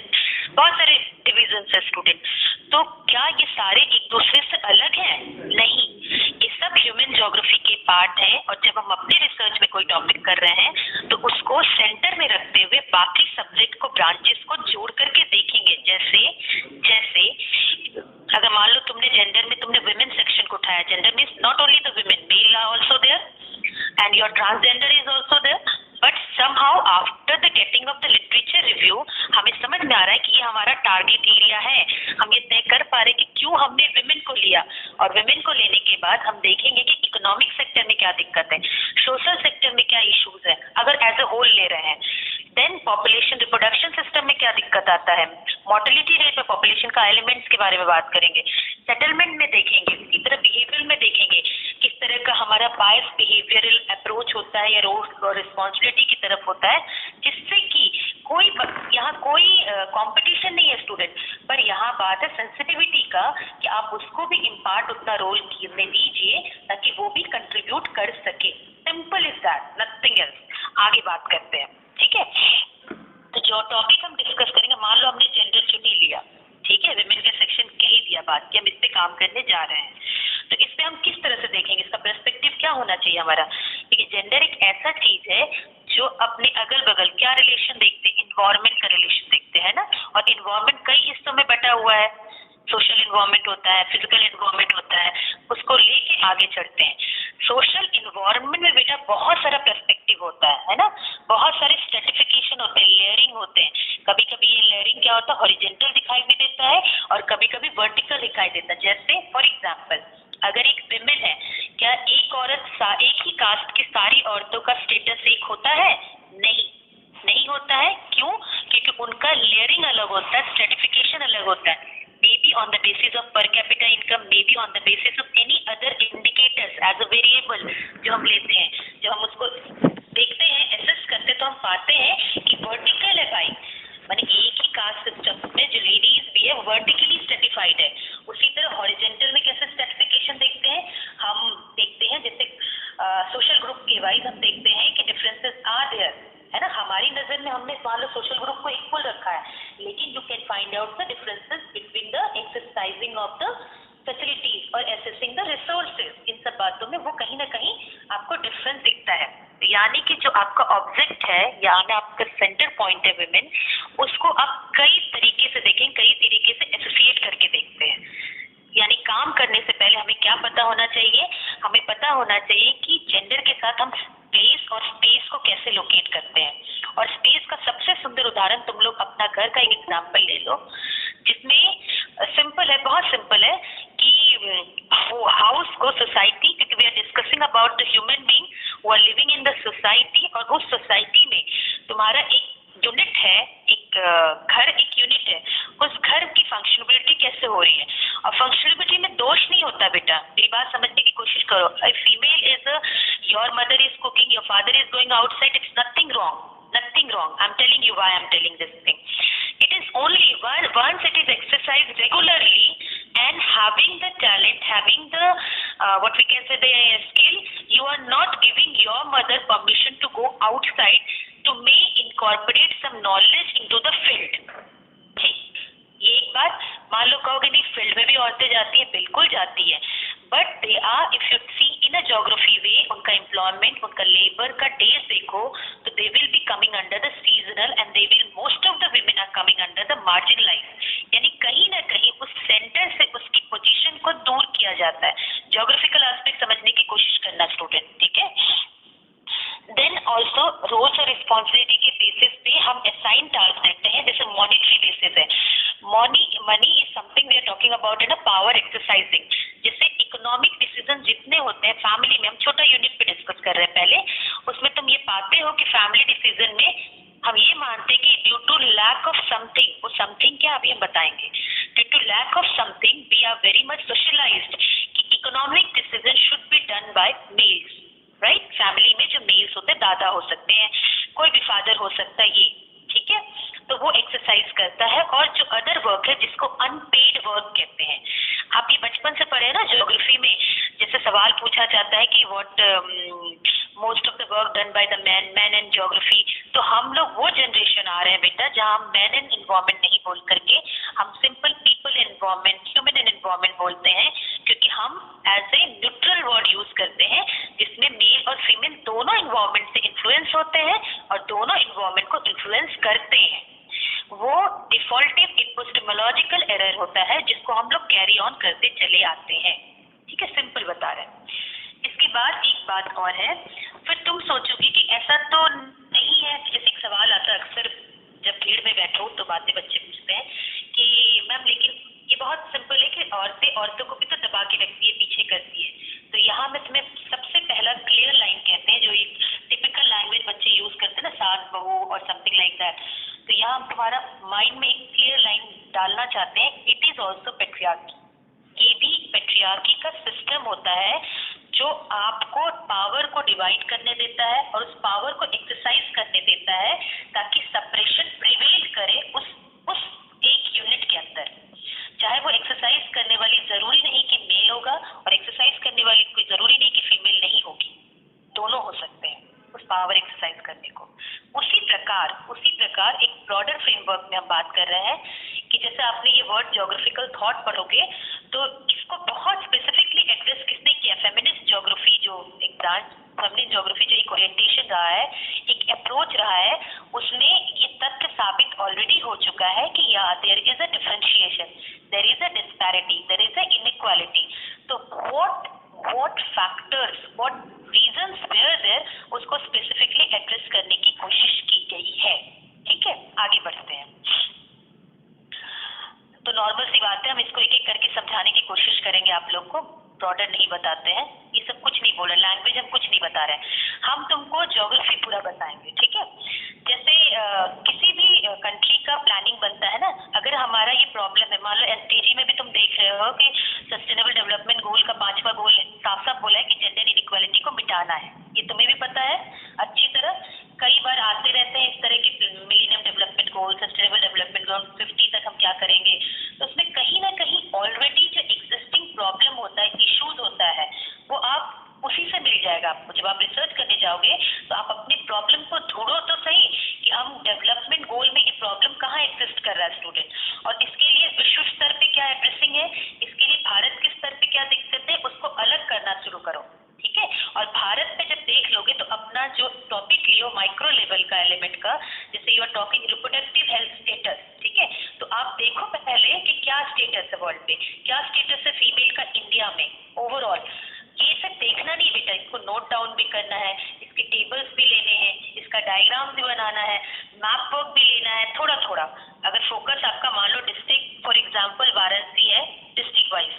बहुत सारे डिविजन है स्टूडेंट। तो क्या ये सारे एक दूसरे से अलग हैं? नहीं, ये सब ह्यूमन ज्योग्राफी के पार्ट हैं, और जब हम अपने रिसर्च में कोई टॉपिक कर रहे हैं तो उसको सेंटर में रखते हुए बाकी सब्जेक्ट को, ब्रांचेस को जोड़ करके देखेंगे। जैसे अगर मान लो तुमने जेंडर में तुमने वुमेन सेक्शन को उठाया, gender means not only the women, male are also there and your transgender is also there, but somehow after the getting of the literature review हमें समझ में आ रहा है कि ये हमारा टारगेट एरिया है। हम ये तय कर पा रहे हैं कि क्यों हमने विमेन को लिया, और विमेन को लेने के बाद हम देखेंगे कि इकोनॉमिक सेक्टर में क्या दिक्कत है, सोशल सेक्टर में क्या इश्यूज है, अगर एज ए होल ले रहे हैं, देन पॉपुलेशन रिप्रोडक्शन सिस्टम में क्या दिक्कत आता है, मोर्टेलिटी रेट में पॉपुलेशन का एलिमेंट्स के बारे में बात करेंगे, सेटलमेंट में देखेंगे, इसी तरह बिहेवियर में देखेंगे किस तरह का हमारा बायस बिहेवियरल अप्रोच होता है या रोल और रिस्पॉन्सिबिलिटी की तरफ होता है, जिससे कि यहाँ कोई कंपटीशन नहीं है स्टूडेंट, पर यहाँ बात है सेंसिटिविटी का कि आप उसको भी इम्पार्ट उतना रोल में दीजिए ताकि वो भी कंट्रीब्यूट कर सके। Simple is that, nothing else. आगे बात करते हैं, ठीक है। तो जो टॉपिक हम डिस्कस करेंगे, मान लो हमने जेंडर चुन ही लिया, ठीक है, विमेन के सेक्शन कह ही दिया बात कि हम इस पे काम करने जा रहे हैं, तो इस पे हम किस तरह से देखेंगे, इसका पर्सपेक्टिव क्या होना चाहिए हमारा। देखिए, जेंडर एक ऐसा चीज है जो अपने अगल बगल क्या रिलेशन देखते हैं, इन्वायरमेंट का रिलेशन देखते हैं ना, और इन्वायरमेंट कई हिस्सों में बटा हुआ है, सोशल इन्वायरमेंट होता है, फिजिकल इन्वायरमेंट होता है, उसको लेके आगे चढ़ते हैं। सोशल इन्वायरमेंट में बेटा बहुत सारा पर्सपेक्टिव होता है ना, बहुत सारे स्ट्रेटिफिकेशन होते हैं, लेयरिंग होते हैं। कभी कभी ये लेयरिंग क्या होता है, हॉरिजॉन्टल दिखाई भी देता है और कभी कभी वर्टिकल दिखाई देता है। जैसे फॉर एग्जाम्पल, अगर एक विमेन है, क्या एक औरत एक ही कास्ट की सारी औरतों का स्टेटस एक होता है? नहीं होता है। क्यों? क्योंकि उनका लेयरिंग अलग होता है, स्ट्रेटिफिकेशन अलग होता है, may be on the basis of per capita income, may be on the basis of any other indicators as a variable जो हम लेते हैं। जब हम उसको देखते हैं, एसेस करते हैं, तो हम पाते हैं कि वर्टिकल है भाई, माने एक ही कास्ट सिस्टम में जो लेडीज भी वर्टिकली स्ट्रेटिफाइड है, उसी तरह हॉरिजेंटल में कैसे स्ट्रेटिफिकेशन देखते हैं, हम देखते हैं जैसे सोशल ग्रुप के वाइज हम देखते हैं कि डिफरेंसेस आर देयर, है ना। हमारी नजर में हमने मान लो सोशल ग्रुप को इक्वल रखा है, लेकिन you can find out the differences between the exercising of the facilities और एसेसिंग द रिसोर्सेज। इन सब बातों में वो कहीं ना कहीं आपको डिफरेंस दिखता है। यानी कि जो आपका ऑब्जेक्ट है या आपका सेंटर पॉइंट है विमेन, उसको आप कई तरीके से देखें, कई तरीके से एसोसिएट करके देखते हैं। यानी काम करने से पहले हमें क्या पता होना चाहिए, हमें पता होना चाहिए कि जेंडर के साथ हम प्लेस और स्पेस को कैसे लोकेट करते हैं। और स्पेस का सबसे सुंदर उदाहरण तुम लोग अपना घर का एक एग्जाम्पल ले लो, जिसमें सिंपल है, बहुत सिंपल है कि हाउस को सोसाइटी, क्योंकि we are discussing about the human being who are living in the society, और उस सोसाइटी में तुम्हारा एक यूनिट है, एक घर एक यूनिट है, उस घर की फंक्शनबिलिटी कैसे हो रही है। और फंक्शनबिलिटी में दोष नहीं होता बेटा, मेरी बात समझने की कोशिश करो। A female is, your mother is cooking, your father is going outside, it's nothing wrong, nothing wrong. I'm telling you why I'm telling this thing. It is only once it is exercised regularly and having the talent, having the what we can say the skill, you are not giving your mother permission to go outside to may incorporate some knowledge into the field. ठीक, ये एक बात। मान लो कहोगे नहीं field में भी औरतें जाती हैं, बिल्कुल जाती है, but they are, if you see in a geography way, उनका एम्प्लॉयमेंट, उनका लेबर का डेज देखो तो they will be coming under the seasonal and they will, most of the women are coming under the marginalise. यानी कहीं ना कहीं उस सेंटर से उसकी पोजीशन को दूर किया जाता है। ज्योग्राफिकल एस्पेक्ट समझने की कोशिश करना स्टूडेंट, ठीक है। देन ऑल्सो रोल्स और रिस्पॉन्सिबिलिटी के बेसिस पे हम असाइन टास्क देते हैं, जैसे मॉनिटरी बेसिस है। Money is something we are talking about in a power exercising. जैसे इकोनॉमिक डिसीजन जितने होते हैं फैमिली में, हम छोटा यूनिट पे डिस्कस कर रहे हैं पहले, उसमें तुम ये पाते हो कि फैमिली डिसीजन में हम ये मानते हैं कि due to lack of something, वो समथिंग क्या अभी हम बताएंगे, due to lack of something we are very much socialised कि economic decision should be done by males, right. Family में जो मेल्स होते हैं, दादा हो सकते हैं, कोई भी फादर हो सकता है, ये ठीक है। तो वो एक्सरसाइज करता है। और जो अदर वर्क है जिसको अनपेड वर्क कहते हैं, आप ये बचपन से पढ़े ना ज्योग्राफी में, जैसे सवाल पूछा जाता है कि what most of the work done by the man in geography. तो हम लोग वो जनरेशन आ रहे हैं बेटा जहाँ हम मैन इन इन्वायरमेंट नहीं बोल करके हम simple people environment, human in environment बोलते हैं, क्योंकि हम as a neutral word use करते हैं जिसमें मेल और फीमेल दोनों इन्वायरमेंट से इन्फ्लुएंस होते हैं और दोनों इन्वायरमेंट को इन्फ्लुएंस करते हैं। वो डिफॉल्टिव एपिस्टेमोलॉजिकल एरर होता है जिसको हम लोग कैरी ऑन करते चले आते हैं, ठीक है, सिंपल बता रहे हैं। इसके बाद एक बात और है, फिर तुम सोचोगी कि ऐसा तो नहीं है, जैसे एक सवाल आता है अक्सर जब भीड़ में बैठो तो बातें बच्चे पूछते हैं कि मैम लेकिन ये बहुत सिंपल है कि औरतों को भी तो दबा के रखती है, पीछे करती है। तो यहाँ मैं तुम्हें सबसे पहला क्लियर लाइन कहते हैं, जो एक टिपिकल लैंग्वेज बच्चे यूज करते हैं ना, सास बहू और समथिंग लाइक दैट। तो यहाँ हम तुम्हारा माइंड में एक क्लियर लाइन डालना चाहते हैं, इट इज ऑल्सो पेट्रियार्की। ये भी पेट्रियार्की का सिस्टम होता है जो आपको पावर को डिवाइड करने देता है और उस पावर को एक्सरसाइज करने देता है ताकि सेपरेशन प्रिवेल करे उस एक यूनिट के अंदर। चाहे वो एक्सरसाइज करने वाली जरूरी नहीं कि मेल होगा और एक्सरसाइज करने वाली कोई जरूरी नहीं कि फीमेल नहीं होगी, दोनों हो सकते हैं उस पावर एक्सरसाइज करने को। उसी प्रकार एक ब्रॉडर फ्रेमवर्क में हम बात कर रहे हैं कि जैसे आपने ये वर्ड ज्योग्राफिकल थॉट पढ़ोगे तो इसको बहुत स्पेसिफिकली एड्रेस किसने किया, फेमिनिस्ट ज्योग्राफी, जो एक ब्रांच फेमिनिस्ट ज्योग्राफी जो एक ओरिएंटेशन रहा है, एक अप्रोच रहा है, उसमें ये तथ्य साबित ऑलरेडी हो चुका है कि या there is a differentiation, there is a disparity, there is a inequality. तो what factors, what reasons were there, उसको स्पेसिफिकली एड्रेस करने की कोशिश की गई है, ठीक है। आगे बढ़ते हैं। तो नॉर्मल सी बात है, हम इसको एक एक करके समझाने की कोशिश करेंगे आप लोग को, ब्रॉडर नहीं बताते हैं, ये सब कुछ नहीं बोल रहे, लैंग्वेज हम कुछ नहीं बता रहे हैं, हम तुमको ज्योग्राफी पूरा बताएंगे, ठीक है। जैसे किसी भी कंट्री का प्लानिंग बनता है ना, अगर हमारा ये प्रॉब्लम है, मान लो एसडीजी में भी तुम देख रहे हो कि सस्टेनेबल डेवलपमेंट गोल का 5वां गोल साफ साफ बोला है कि जेंडर इनइक्वालिटी को मिटाना है, ये तुम्हें भी पता है अच्छी तरह, कई बार आते रहते हैं इस तरह के millennium development goal, sustainable development goal 50 तक हम क्या करेंगे, तो उसमें you are talking reproductive health status, ठीक है, तो आप देखो पहले कि क्या स्टेटस है वर्ल्ड पे, क्या स्टेटस है फीमेल का इंडिया में ओवरऑल। ये सब देखना नहीं बेटा, इसको नोट डाउन भी करना है, इसके टेबल्स भी लेने हैं, इसका डायग्राम भी बनाना है, मैप वर्क भी लेना है थोड़ा थोड़ा। अगर फोकस आपका मान लो डिस्ट्रिक्ट फॉर एग्जांपल वाराणसी है, डिस्ट्रिक्ट वाइज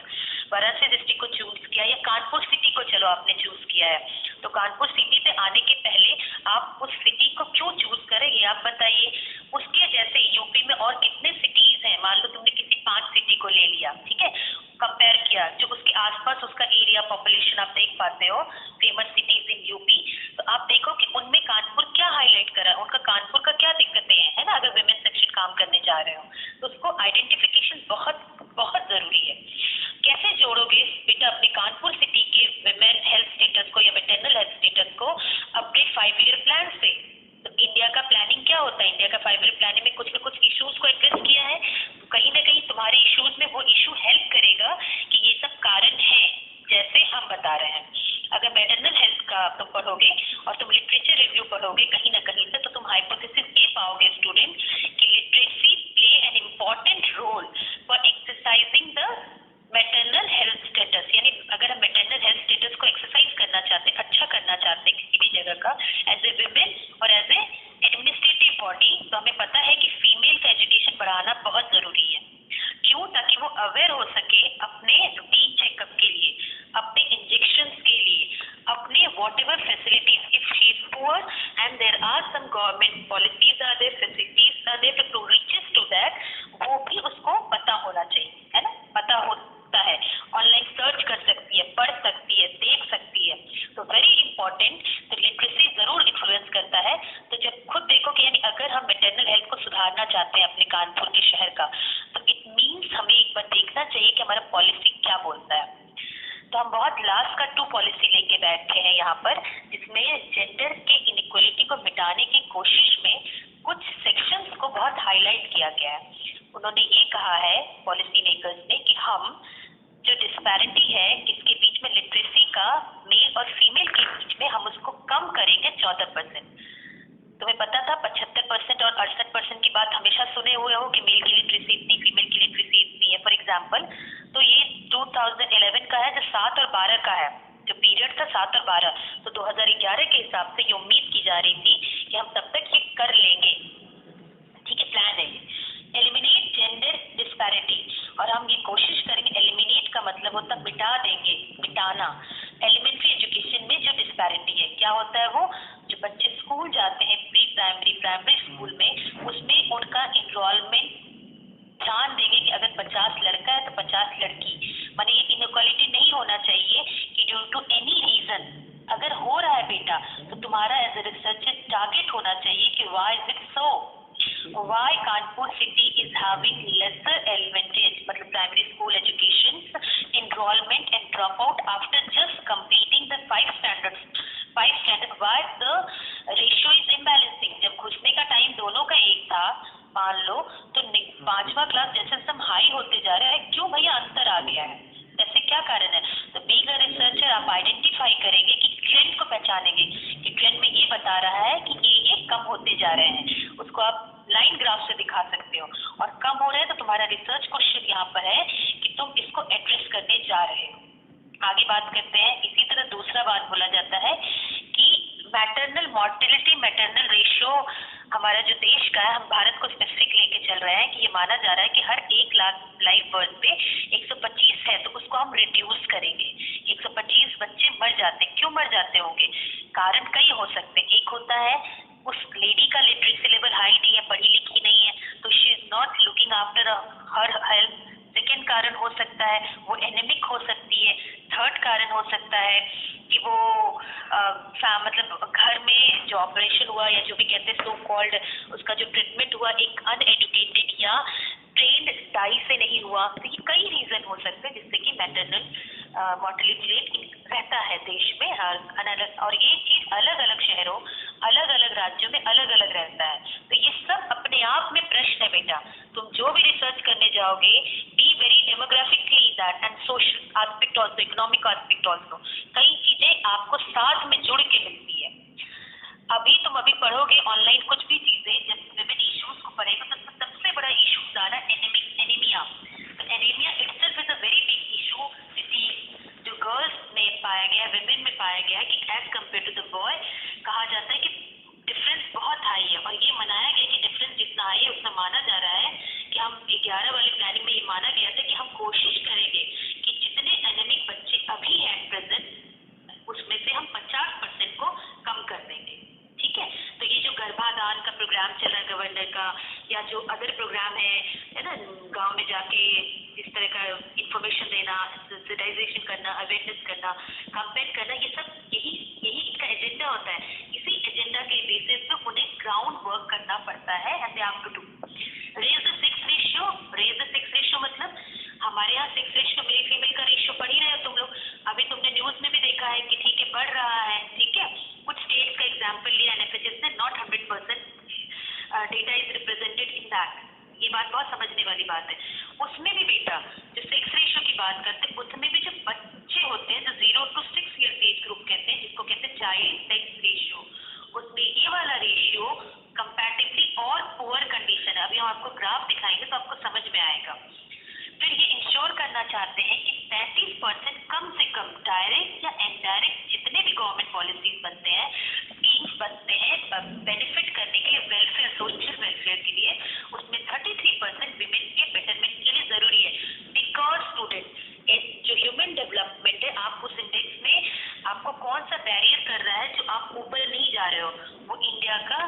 वाराणसी डिस्ट्रिक्ट को चूज किया या कानपुर सिटी को चलो आपने चूज किया है, तो कानपुर सिटी पे आने के पहले आप उस सिटी को क्यों चूज करें ये आप बताइए। उसके जैसे यूपी में और कितने सिटीज हैं, मान लो तुमने किसी 5 सिटी को ले लिया, ठीक है, कंपेयर किया, जो उसके आसपास उसका एरिया पॉपुलेशन आप देख पाते हो, फेमस सिटीज इन यूपी, तो आप देखो कि उनमें कानपुर क्या हाईलाइट करा है, उनका कानपुर का क्या दिक्कतें हैं, है ना। अगर विमेन सेक्शन काम करने जा रहे हो तो उसको आइडेंटिफिकेशन बहुत बहुत जरूरी है। कैसे जोड़ोगे बेटा अपने कानपुर सिटी के विमेन हेल्थ स्टेटस को या मैटरनल हेल्थ स्टेटस को अपने 5 ईयर प्लान से। तो इंडिया का प्लानिंग क्या होता है, इंडिया का 5 ईयर प्लानिंग में कुछ न कुछ इश्यूज को एड्रेस किया है, तो कहीं ना कहीं तुम्हारे इश्यूज में वो इशू हेल्प करेगा कि ये सब कारण है जैसे हम बता रहे हैं। अगर मैटरनल हेल्थ का तुम पढ़ोगे और तुम लिटरेचर रिव्यू पढ़ोगे कहीं ना कहीं से, तो तुम हाइपोथेसिस ये पाओगे स्टूडेंट कि literacy play an important role for exercising the maternal health status. यानी अगर हम मैटरनल हेल्थ स्टेटस को एक्सरसाइज करना चाहते हैं, अच्छा करना चाहते हैं किसी भी जगह का एज ए विमेन और एज ए एडमिनिस्ट्रेटिव बॉडी, तो हमें पता है कि फीमेल का एजुकेशन बढ़ाना बहुत जरूरी है। क्यों? ताकि वो अवेयर हो सके अपने रूटीन चेकअप के लिए, अपने इंजेक्शंस के लिए, अपने whatever facilities if she is poor and there are some government policies are there, facilities are there to reaches to that, वो भी उसको पता होना चाहिए, है ना, पता होता है, ऑनलाइन सर्च कर सकती है, पढ़ सकती है, देख सकती है, तो वेरी इंपॉर्टेंट। तो लिटरेसी जरूर इन्फ्लुएंस करता है। तो जब खुद देखो कि यानी अगर हम मैटरनल हेल्थ को सुधारना चाहते हैं अपने कानपुर के शहर का, तो इट मीन्स हमें एक बार देखना चाहिए कि हमारा पॉलिसी क्या बोलता है। तो हम बहुत लास्ट का 2 पॉलिसी लेके बैठे हैं यहाँ पर, जिसमें जेंडर के इनइक्वालिटी को मिटाने की कोशिश में कुछ सेक्शंस को बहुत हाईलाइट किया गया है। उन्होंने ये कहा है पॉलिसी मेकर्स ने कि हम जो डिस्पैरिटी है इसके बीच में लिटरेसी का मेल और फीमेल के बीच में हम उसको कम करेंगे 14%। तुम्हें पता था 75% और 68% की बात हमेशा सुने हुए हो कि मेल की लिटरेसी इतनी, फीमेल की लिटरेसी इतनी है फॉर एग्जाम्पल। तो ये 2011 का है जो 7 और 12 का है, जो पीरियड था 7 और 12, तो 2011 के हिसाब से ये उम्मीद की जा रही थी कि हम तब तक ये कर लेंगे, ठीक है, प्लान है ये एलिमिनेट जेंडर डिस्पैरिटी। और हम ये कोशिश करेंगे, एलिमिनेट का मतलब होता है मिटा देंगे, मिटाना। एलिमेंट्री एजुकेशन में जो डिस्पैरिटी है क्या होता है, वो जो बच्चे स्कूल जाते हैं प्री प्राइमरी प्राइमरी स्कूल में, उसमें उनका इनरोलमेंट ध्यान देंगे कि अगर 50 लड़का है तो 50 लड़की, माने ये इनइक्वालिटी नहीं होना चाहिए कि ड्यू टू एनी रीजन अगर हो रहा है बेटा, तो तुम्हारा एज ए रिसर्चर टारगेट होना चाहिए कि why is it so, why Kanpur city is having lesser elementary मतलब primary school education enrollment and dropout after just completing the 5 standards, why the ratio is imbalancing। जब घुसने का time दोनों का एक था मान लो, तो 5वां क्लास जैसे हम हाई होते जा रहे हैं, क्यों भैया अंतर आ गया है, ऐसे क्या कारण है। तो बीइंग अ रिसर्चर आप आइडेंटिफाई करेंगे कि ट्रेंड को पहचानेंगे कि ट्रेंड में ये बता रहा है कि ये कम होते जा रहे हैं, उसको आप लाइन ग्राफ से दिखा सकते हो, और कम हो रहे हैं तो तुम्हारा रिसर्च क्वेश्चन यहाँ पर है कि तुम इसको एड्रेस करने जा रहे हो। आगे बात करते हैं। इसी तरह दूसरा बात बोला जाता है कि मैटरनल मॉर्टेलिटी मैटरनल रेशियो हमारा जो देश का है, हम भारत को स्पेसिफिक लेके चल रहे हैं कि ये माना जा रहा है कि हर 1 लाख लाइव बर्थ पे 125 है, तो उसको हम रिड्यूस करेंगे। 125 बच्चे मर जाते हैं, क्यों मर जाते होंगे, कारण कई हो सकते हैं। एक होता है उस लेडी का लिटरेसी लेवल हाई नहीं है, पढ़ी लिखी नहीं है, तो she is not looking after her health. Second कारण हो सकता है वो एनेमिक हो सकती है। थर्ड कारण हो सकता है कि वो मतलब घर में जो ऑपरेशन हुआ या जो भी कहते हैं सो कॉल्ड उसका जो ट्रीटमेंट हुआ एक अनएडुकेटेड या ट्रेंड डाई से नहीं हुआ। तो ये कई रीजन हो सकते हैं जिससे कि मैटरनल मॉर्टेलिटी रेट रहता है देश में अलग, और ये चीज अलग अलग शहरों अलग अलग राज्यों में अलग अलग रहता है। तो ये सब अपने आप में प्रश्न है बेटा, तुम जो भी रिसर्च करने जाओगे be very demographically that and social aspect also, economic aspect also, कई चीजें आपको साथ में जुड़ के मिलती है। अभी तुम पढ़ोगे ऑनलाइन कुछ भी चीजें, जब विमेन पड़ेगा तो सबसे बड़ा इशू था ना एनीमिया। तो anaemia itself is a very big issue जो गर्ल्स में पाया गया, विमेन में पाया गया है कि as compare to the boy कहा जाता है कि डिफरेंस बहुत हाई है। और ये मनाया गया कि डिफरेंस जितना हाई है उतना माना जा रहा है कि हम 11 वाले प्लानिंग में ये माना गया था कि हम कोशिश करेंगे कि जितने एनेमिक बच्चे अभी हैं प्रेजेंट उसमें से हम 50% को कम कर देंगे। ठीक है, तो ये जो गर्भाधान का प्रोग्राम चल रहा है गवर्नर का, या जो अदर प्रोग्राम है ना, गांव में जाके इस तरह का इंफॉर्मेशन देना, सेंसिटाइजेशन करना, अवेयरनेस करना, कैंपेन करना, ये सब यही इनका एजेंडा होता है। इसी एजेंडा के बेसिस पे उन्हें ग्राउंड वर्क करना पड़ता है and they have to do raise the sex ratio. मतलब हमारे यहाँ सेक्स रेशियो मेल फीमेल का रेशियो पढ़ ही रहे हो तुम लोग, अभी तुमने न्यूज में भी देखा है कि ठीक है बढ़ रहा है। ठीक है, कुछ स्टेट्स का एग्जाम्पल लिया एनएफएचएस ने, not 100% data is represented in that. ये बात बहुत समझने वाली बात है। उसमें भी बेटा जो सेक्स रेशियो की बात करते हैं उसमें भी जो बच्चे होते हैं जो 0 to 6 ईयर्स एज ग्रुप कहते हैं, जिसको कहते हैं चाइल्ड सेक्स रेशियो, उसमें ये वाला रेशियो कंपैरेटिवली और पुअर कंडीशन है। अभी हम आपको ग्राफ दिखाएंगे तो आपको समझ में आएगा। फिर ये इंश्योर करना चाहते हैं कि 35% कम से कम डायरेक्ट या इनडायरेक्ट जितने भी गवर्नमेंट पॉलिसीज बनते हैं, स्कीम्स बनते हैं बेनिफिट करने के लिए, वेलफेयर, सोशल वेलफेयर के लिए, उसमें 33% विमेन के बेटरमेंट के लिए जरूरी है। बिकॉज स्टूडेंट जो ह्यूमन डेवलपमेंट है, आप उस इंडेक्स में आपको कौन सा बैरियर कर रहा है जो आप ऊपर नहीं जा रहे हो, वो इंडिया का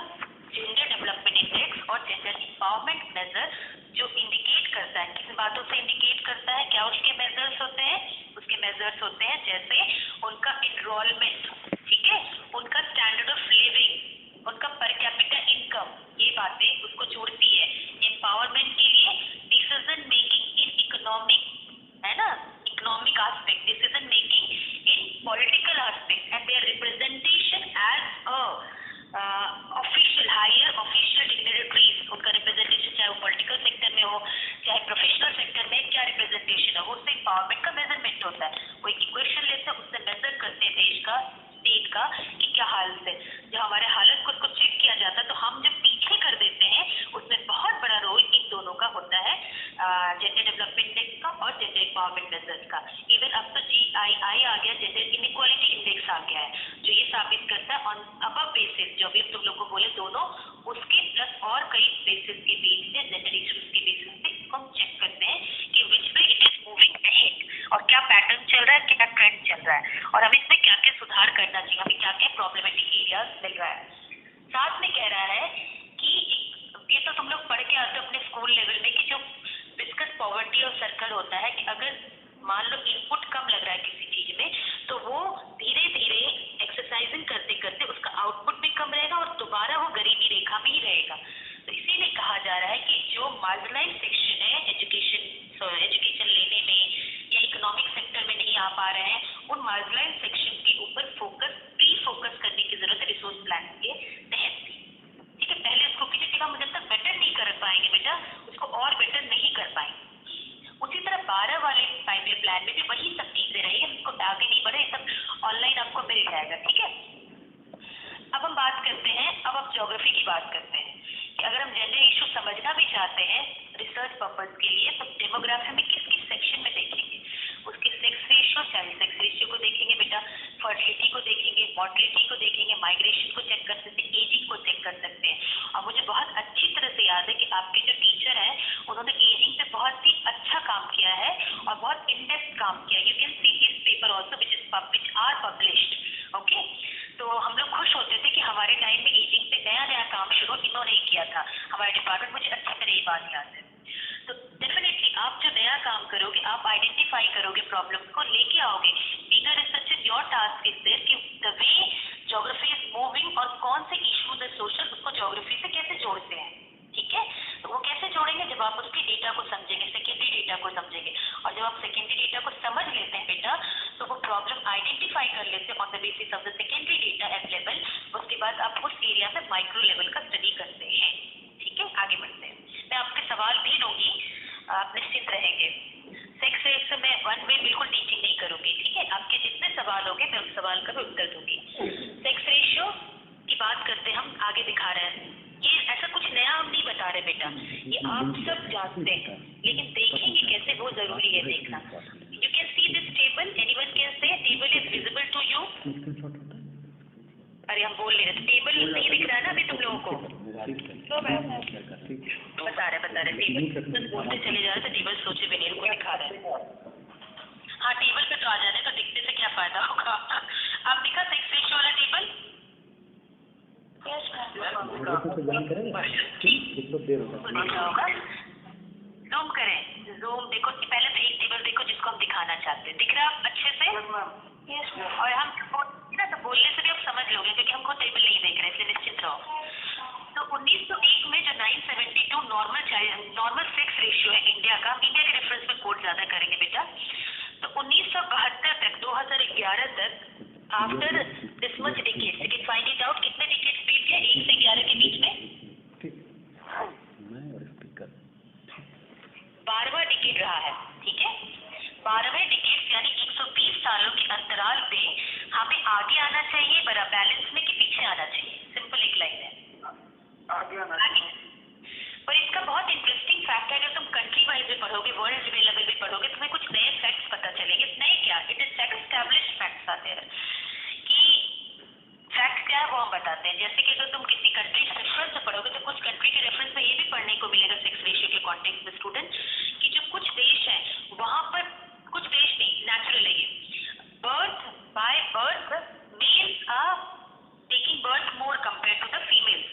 जेंडर डेवलपमेंट इंडेक्स और जेंडर एम्पावरमेंट मेजर जो इंडिकेट करता है। किन बातों से इंडिकेट करता है, क्या उसके मेजर्स होते हैं? उसके मेजर्स होते हैं जैसे उनका एनरोलमेंट, ठीक है, उनका स्टैंडर्ड ऑफ लिविंग, उनका पर कैपिटा इनकम, ये बातें उसको जोड़ती है। एम्पावरमेंट के लिए डिसीजन मेकिंग इन इकोनॉमिक, है ना, economic aspect, decision making in political aspect and their representation as a official, higher official dignitaries, उनका रिप्रेजेंटेशन चाहे वो पॉलिटिकल सेक्टर में हो चाहे प्रोफेशनल सेक्टर में, क्या रिप्रेजेंटेशन है, वो उससे एम्पावरमेंट का मेजरमेंट होता है। वो एक इक्वेशन लेते हैं, उससे मेजर करते हैं देश का, स्टेट का कि क्या हालत है। जब हमारे हालत को उसको चेक किया जाता है तो हम जब पीछे कर देते हैं, उसमें बहुत बड़ा रोल इन दोनों का होता है, जेंडर डेवलपमेंट इंडेक्स का और जेंडर एम्पावरमेंट मेजर्स का। इवन अब तो GII आ गया, जेंडर इनइक्वालिटी इंडेक्स आ गया है, जो ये साबित करता है ऑन अबव बेसिस, जो अभी हम तुम लोग को बोले दोनों, उसके प्लस और कई बेसिस के बीच से, जेंडर इश्यूज के बेसिस पे हम चेक करते हैं कि which way it is moving ahead, और क्या पैटर्न चल रहा है, क्या ट्रेंड चल रहा है, और हमें इसमें क्या क्या सुधार करना चाहिए, हमें क्या क्या प्रॉब्लमेटिक एरियाज मिल रहा है। साथ में कह रहा है कि ये तो तुम लोग पढ़ के आते हो अपने स्कूल लेवल में कि जो विस्कस पॉवर्टी और सर्कल होता है कि अगर मान लो इनपुट कम लग रहा है किसी चीज में तो वो धीरे धीरे एक्सरसाइजिंग करते करते उसका आउटपुट भी कम रहेगा और दोबारा वो गरीबी रेखा में ही रहेगा। तो इसीलिए कहा जा रहा है कि जो मार्जिनलाइज सेक्शन है एजुकेशन लेने में या इकोनॉमिक सेक्टर में नहीं आ पा रहे हैं, उन मार्जिनलाइज सेक्शन के ऊपर फोकस करने की जरूरत है रिसोर्स प्लान के तहत भी। ठीक है, पहले उसको किसी जगह मुझे तक बेटर नहीं कर पाएंगे बेटा, उसको और बेटर नहीं कर पाएंगे। उसी तरह 12 वाले 5 ईयर प्लान में भी वही सब चीजें रही, उसको आगे नहीं बढ़े, सब ऑनलाइन आपको मिल जाएगा। ठीक है, अब हम बात करते हैं, अब हम ज्योग्राफी की बात करते हैं कि अगर हम जेंडर इशू समझना भी चाहते हैं रिसर्च पर्पज के लिए तो डेमोग्राफी में किस किस सेक्शन में देखेंगे, उसके sex ratio, child sex ratio को देखेंगे बेटा, फर्टिलिटी को देखेंगे, मॉर्टिलिटी को देखेंगे, माइग्रेशन को चेक कर सकते हैं, एजिंग को चेक कर सकते हैं। और मुझे बहुत अच्छी तरह से याद है कि आपके जो टीचर हैं उन्होंने एजिंग पे बहुत ही अच्छा काम किया है और बहुत इन डेप्थ काम किया। You can see his paper also which are published. Okay, तो हम लोग खुश होते थे कि हमारे टाइम में एजिंग पे नया नया काम शुरू इन्होंने ही किया था, हमारे डिपार्टमेंट, मुझे अच्छी तरह ये बात याद है। तो डेफिनेटली आप जो नया काम करोगे, आप आइडेंटिफाई करोगे, प्रॉब्लम्स को लेके आओगे। Being a researcher your task is there कि the way geography is moving और कौन से इश्यूज है सोशल, उसको ज्योग्राफी से कैसे जोड़ते हैं। ठीक है, तो वो कैसे जोड़ेंगे, जब आप उसके डेटा को समझेंगे, सेकेंडरी डेटा को समझेंगे, और जब आप सेकेंडरी डेटा को समझ लेते हैं बेटा तो वो प्रॉब्लम आइडेंटिफाई कर लेते हैं on the basis of the secondary data available. उसके बाद आप उस एरिया में माइक्रो लेवल का स्टडी करते हैं। ठीक है, आगे बढ़ते हैं, मैं आपके सवाल भी लूंगी, आप निश्चित रहेंगे। सेक्स रेशियो में वन वे बिल्कुल टीचिंग नहीं करूंगी। ठीक है, आपके जितने सवाल होंगे मैं उस सवाल का भी उत्तर दूंगी। सेक्स रेशियो की बात करते हम आगे दिखा रहे हैं, ये ऐसा कुछ नया हम नहीं बता रहे बेटा, ये आप सब जानते हैं, लेकिन देखेंगे कैसे वो जरूरी है देखना। You can see this table, anyone can say table is visible to you? अरे हम बोल रहे थे टेबल नहीं दिख रहा है ना अभी तुम लोगों को? बता रहे टेबल बस बोलते चले जा रहे थे, टेबल सोचे भी नहीं, उनको दिखा रहे हैं। हाँ टेबल पे तो आ जाने, तो दिखने से क्या फायदा होगा। आप दिखा 6 रेशियो वाला टेबल? जूम करें, जूम देखो, पहले तो एक टेबल देखो जिसको हम दिखाना चाहते हैं, दिख रहा है अच्छे से? और हम ना तो बोलने से भी आप समझ लोगे, क्योंकि हम खुद टेबल नहीं देख रहे, इसलिए निश्चित रहो। तो 1901 में जो 972 नॉर्मल सेक्स रेशियो है इंडिया का, हम इंडिया के रेफरेंस में कोट ज्यादा करेंगे बेटा, तो 1972 तक 2011 तक after this much decades, you can find it out कितने डिकेड्स बीत गए 1 से 11 के बीच में? 12वां डिकेड रहा है, ठीक है? 12वें डिकेड यानी 120 सालों के अंतराल पे हमें आगे आना चाहिए बड़ा बैलेंस में कि पीछे आना चाहिए? सिंपल एक लाइन है, आगे। पर इसका बहुत इंटरेस्टिंग फैक्ट है, अगर तुम कंट्री वाइज भी पढ़ोगे, वर्ल्ड लेवल भी पढ़ोगे, तुम्हें कुछ नए फैक्ट्स पता चलेंगे। नए क्या, इट इज एस्टैब्लिश्ड फैक्ट्स आते हैं कि फैक्ट क्या है वो हम बताते हैं। जैसे कि अगर तुम किसी कंट्री के रेफरेंस से पढ़ोगे तो कुछ कंट्री के रेफरेंस में ये भी पढ़ने को मिलेगा सेक्स रेशियो के कॉन्टेक्स्ट में स्टूडेंट, कि जो कुछ देश हैं वहां पर, कुछ देश नहीं, नेचुरल है ये, by birth males are taking birth more compare to the females,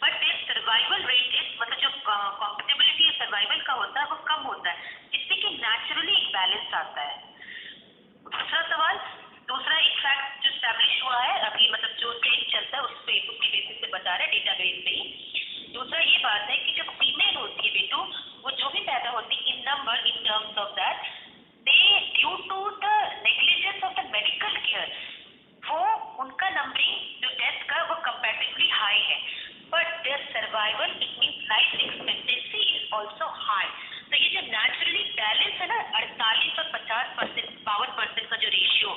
but their survival rate is, मतलब जो कॉम्पेटेबिलिटी सर्वाइवल का होता है वो कम होता है, जिससे कि नेचुरली एक बैलेंस आता है। दूसरा एक फैक्ट जो स्टैब्लिश हुआ है अभी, मतलब जो ट्रेंड चलता है उसके बेसिस पे बता रहे, डेटाबेस पे ही। दूसरा ये बात है कि जब फीमेल होती है बेटू, वो जो भी पैदा होती है in number, in terms of that they due to the negligence of the medical care, वो उनका नंबरिंग जो डेथ का वो कंपैरेटिवली हाई है, but their survival it means life expectancy is also high. तो ये जो नेचुरली बैलेंस है ना 48 और 50% 52% का जो रेशियो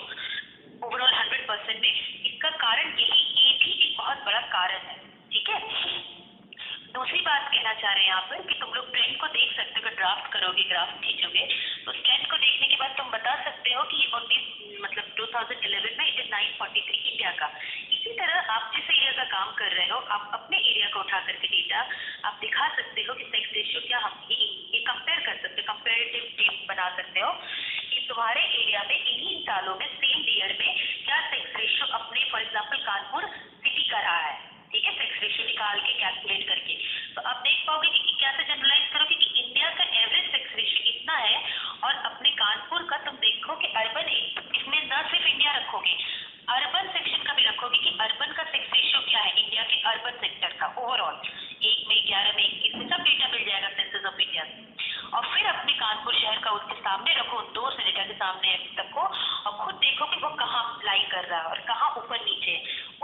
ओवरऑल 100% में, इसका कारण यही, ये भी एक बहुत बड़ा कारण है, ठीक है? दूसरी बात कहना चाह रहे हैं यहाँ पर कि तुम लोग ट्रेंड को देख सकते हो, अगर ड्राफ्ट करोगे, ग्राफ खींचोगे, तो उस ट्रेंड को देखने के बाद तुम बता सकते हो कि 2011 में इट इज 943 इंडिया का। इसी तरह आप जिस एरिया का काम कर रहे हो, आप अपने एरिया को उठा करके डेटा आप दिखा सकते हो कि सेक्स रेशियो क्या, हम ये कंपेयर कर सकते हो, कंपेरेटिव टेब बना सकते हो कि तुम्हारे एरिया में इन्हीं सालों में सेम ईयर में क्या सेक्स रेशियो अपने, फॉर एग्जाम्पल कानपुर सिटी का रहा है, ठीक है? सेक्स रेशियो निकाल के कैलकुलेट करके तो आप देख पाओगे कि क्या से जनरलाइज करोगे कि इंडिया का एवरेज सेक्स रेशियो इतना है, और अपने कानपुर का तुम देखो कि अर्बन, इसमें न सिर्फ इंडिया रखोगे, अर्बन सेक्शन का भी रखोगे कि अर्बन का सेक्स रेशियो क्या है इंडिया के अर्बन सेक्टर का ओवरऑल, 1 में 11 में 21 में, सब डेटा मिल जाएगा सेंसस ऑफ इंडिया से। और फिर अपने कानपुर शहर का उसके सामने रखो, 2 से डेटा के सामने रखो, और खुद देखो कि वो कहाँ लाई कर रहा है और कहाँ ऊपर नीचे।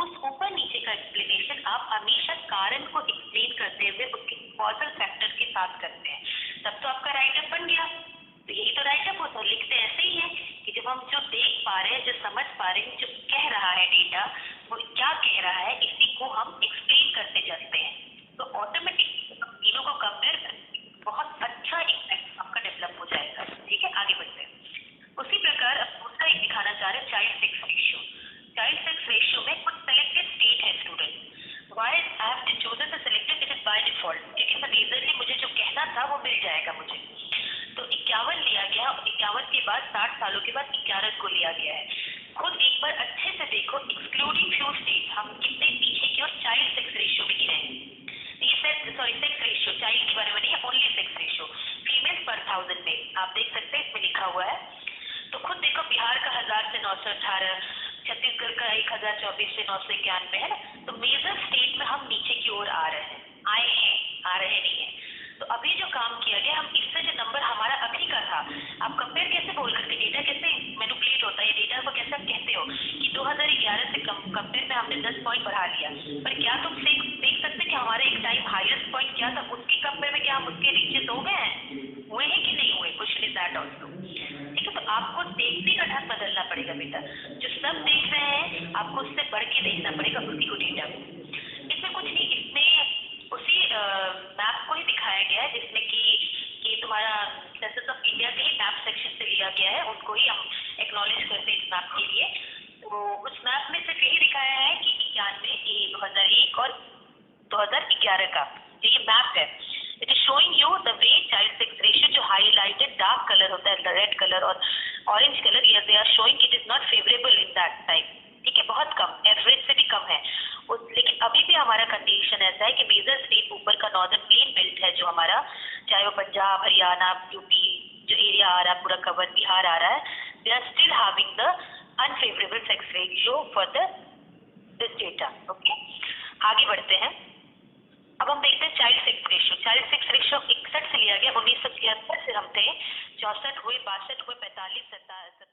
उस ऊपर नीचे का एक्सप्लेनेशन आप हमेशा कारण को एक्सप्लेन करते हुए उसके कॉजल फैक्टर के साथ करते हैं, तब तो आपका राइटअप बन गया। तो यही तो राइटअप होता है, लिखते ऐसे ही है कि जब हम जो देख पा रहे हैं, जो समझ पा रहे हैं, जो कह रहा है डेटा, वो क्या कह रहा है, इसी को हम एक्सप्लेन करते जाते हैं, तो ऑटोमेटिक तीनों को कंपेयर करके बहुत अच्छा एक आपका डेवलप हो जाएगा, ठीक है? आगे बढ़ते हैं। उसी प्रकार अब दूसरा एक दिखाना चाह रहे हैं, child sex ratio. Child sex ratio में कुछ सेलेक्टेड स्टेट है student, why I have chosen the selected, it is by default, क्योंकि सब रीजनली मुझे जो कहना था वो मिल जाएगा मुझे। तो 51 लिया गया, 51 के बाद 60 सालों के बाद 11 को लिया गया है। खुद एक बार अच्छे से देखो, एक्सक्लूडिंग फ्यू स्टेट, हम कितने पीछे की और चाइल्ड सेक्स रेशियो में गिरे हैं। सेक्स रेशियो चाइल्ड के बारे में नहीं है, ओनली सेक्स रेशियो फीमेल्स पर 1000 में आप देख सकते हैं, इसमें लिखा हुआ है। तो खुद देखो, बिहार का 1000 से 918, छत्तीसगढ़ का 1024 से 991 है ना। तो मेजर स्टेट में हम नीचे की ओर आ रहे हैं, आ रहे नहीं है। तो अभी जो काम किया गया, हम इससे जो नंबर हमारा अभी का था, आप कंपेयर कैसे बोल करके, डेटा कैसे मैनिपुलेट होता है, डेटा को कैसे आप कहते हो कि 2011 से कंपेयर में हमने 10 पॉइंट बढ़ा लिया, पर क्या तुम देख सकते कि हमारा एक टाइम हाईएस्ट पॉइंट क्या था, उसकी कंपेयर में क्या हम उसके रीचेस हो गए हैं, हुए हैं कि नहीं हुए, क्वेश्चन इज दैट ऑल्सो, ठीक है? तो आपको देखने का ढंग बदलना पड़ेगा बेटा, जो सब देख रहे हैं आपको उससे बढ़ के देखना पड़ेगा उसी को, डेटा को। इसमें कुछ नहीं, इसमें उसी मैप को ही दिखाया गया है, जिसमें कि ये तुम्हारा सेंसस ऑफ इंडिया के ही मैप सेक्शन से लिया गया है, उनको ही हम एक्नॉलेज करते हैं इस मैप के लिए। तो उस मैप में सिर्फ यही दिखाया है कि 2001 और 2011 का जो ये मैप है, it is showing you the way child sex ratio जो हाईलाइटेड डार्क कलर होता है, रेड कलर और ऑरेंज कलर, ये they are showing it is not favourable in that time. ठीक है, बहुत कम, एवरेज से भी कम है। लेकिन अभी भी हमारा कंडीशन ऐसा है कि मेजर स्टेट ऊपर का नॉर्दर्न प्लेन बेल्ट है जो हमारा, चाहे वो पंजाब, हरियाणा, यूपी जो एरिया आ रहा है पूरा कवर, बिहार आ रहा है, they are still having the unfavourable sex ratio for this data. Okay, आगे बढ़ते हैं। अब हम देखते हैं child sex ratio. Child sex ratio 61 से लिया गया, 1973 से हम थे 64 हुए, 62 हुए, 45, 47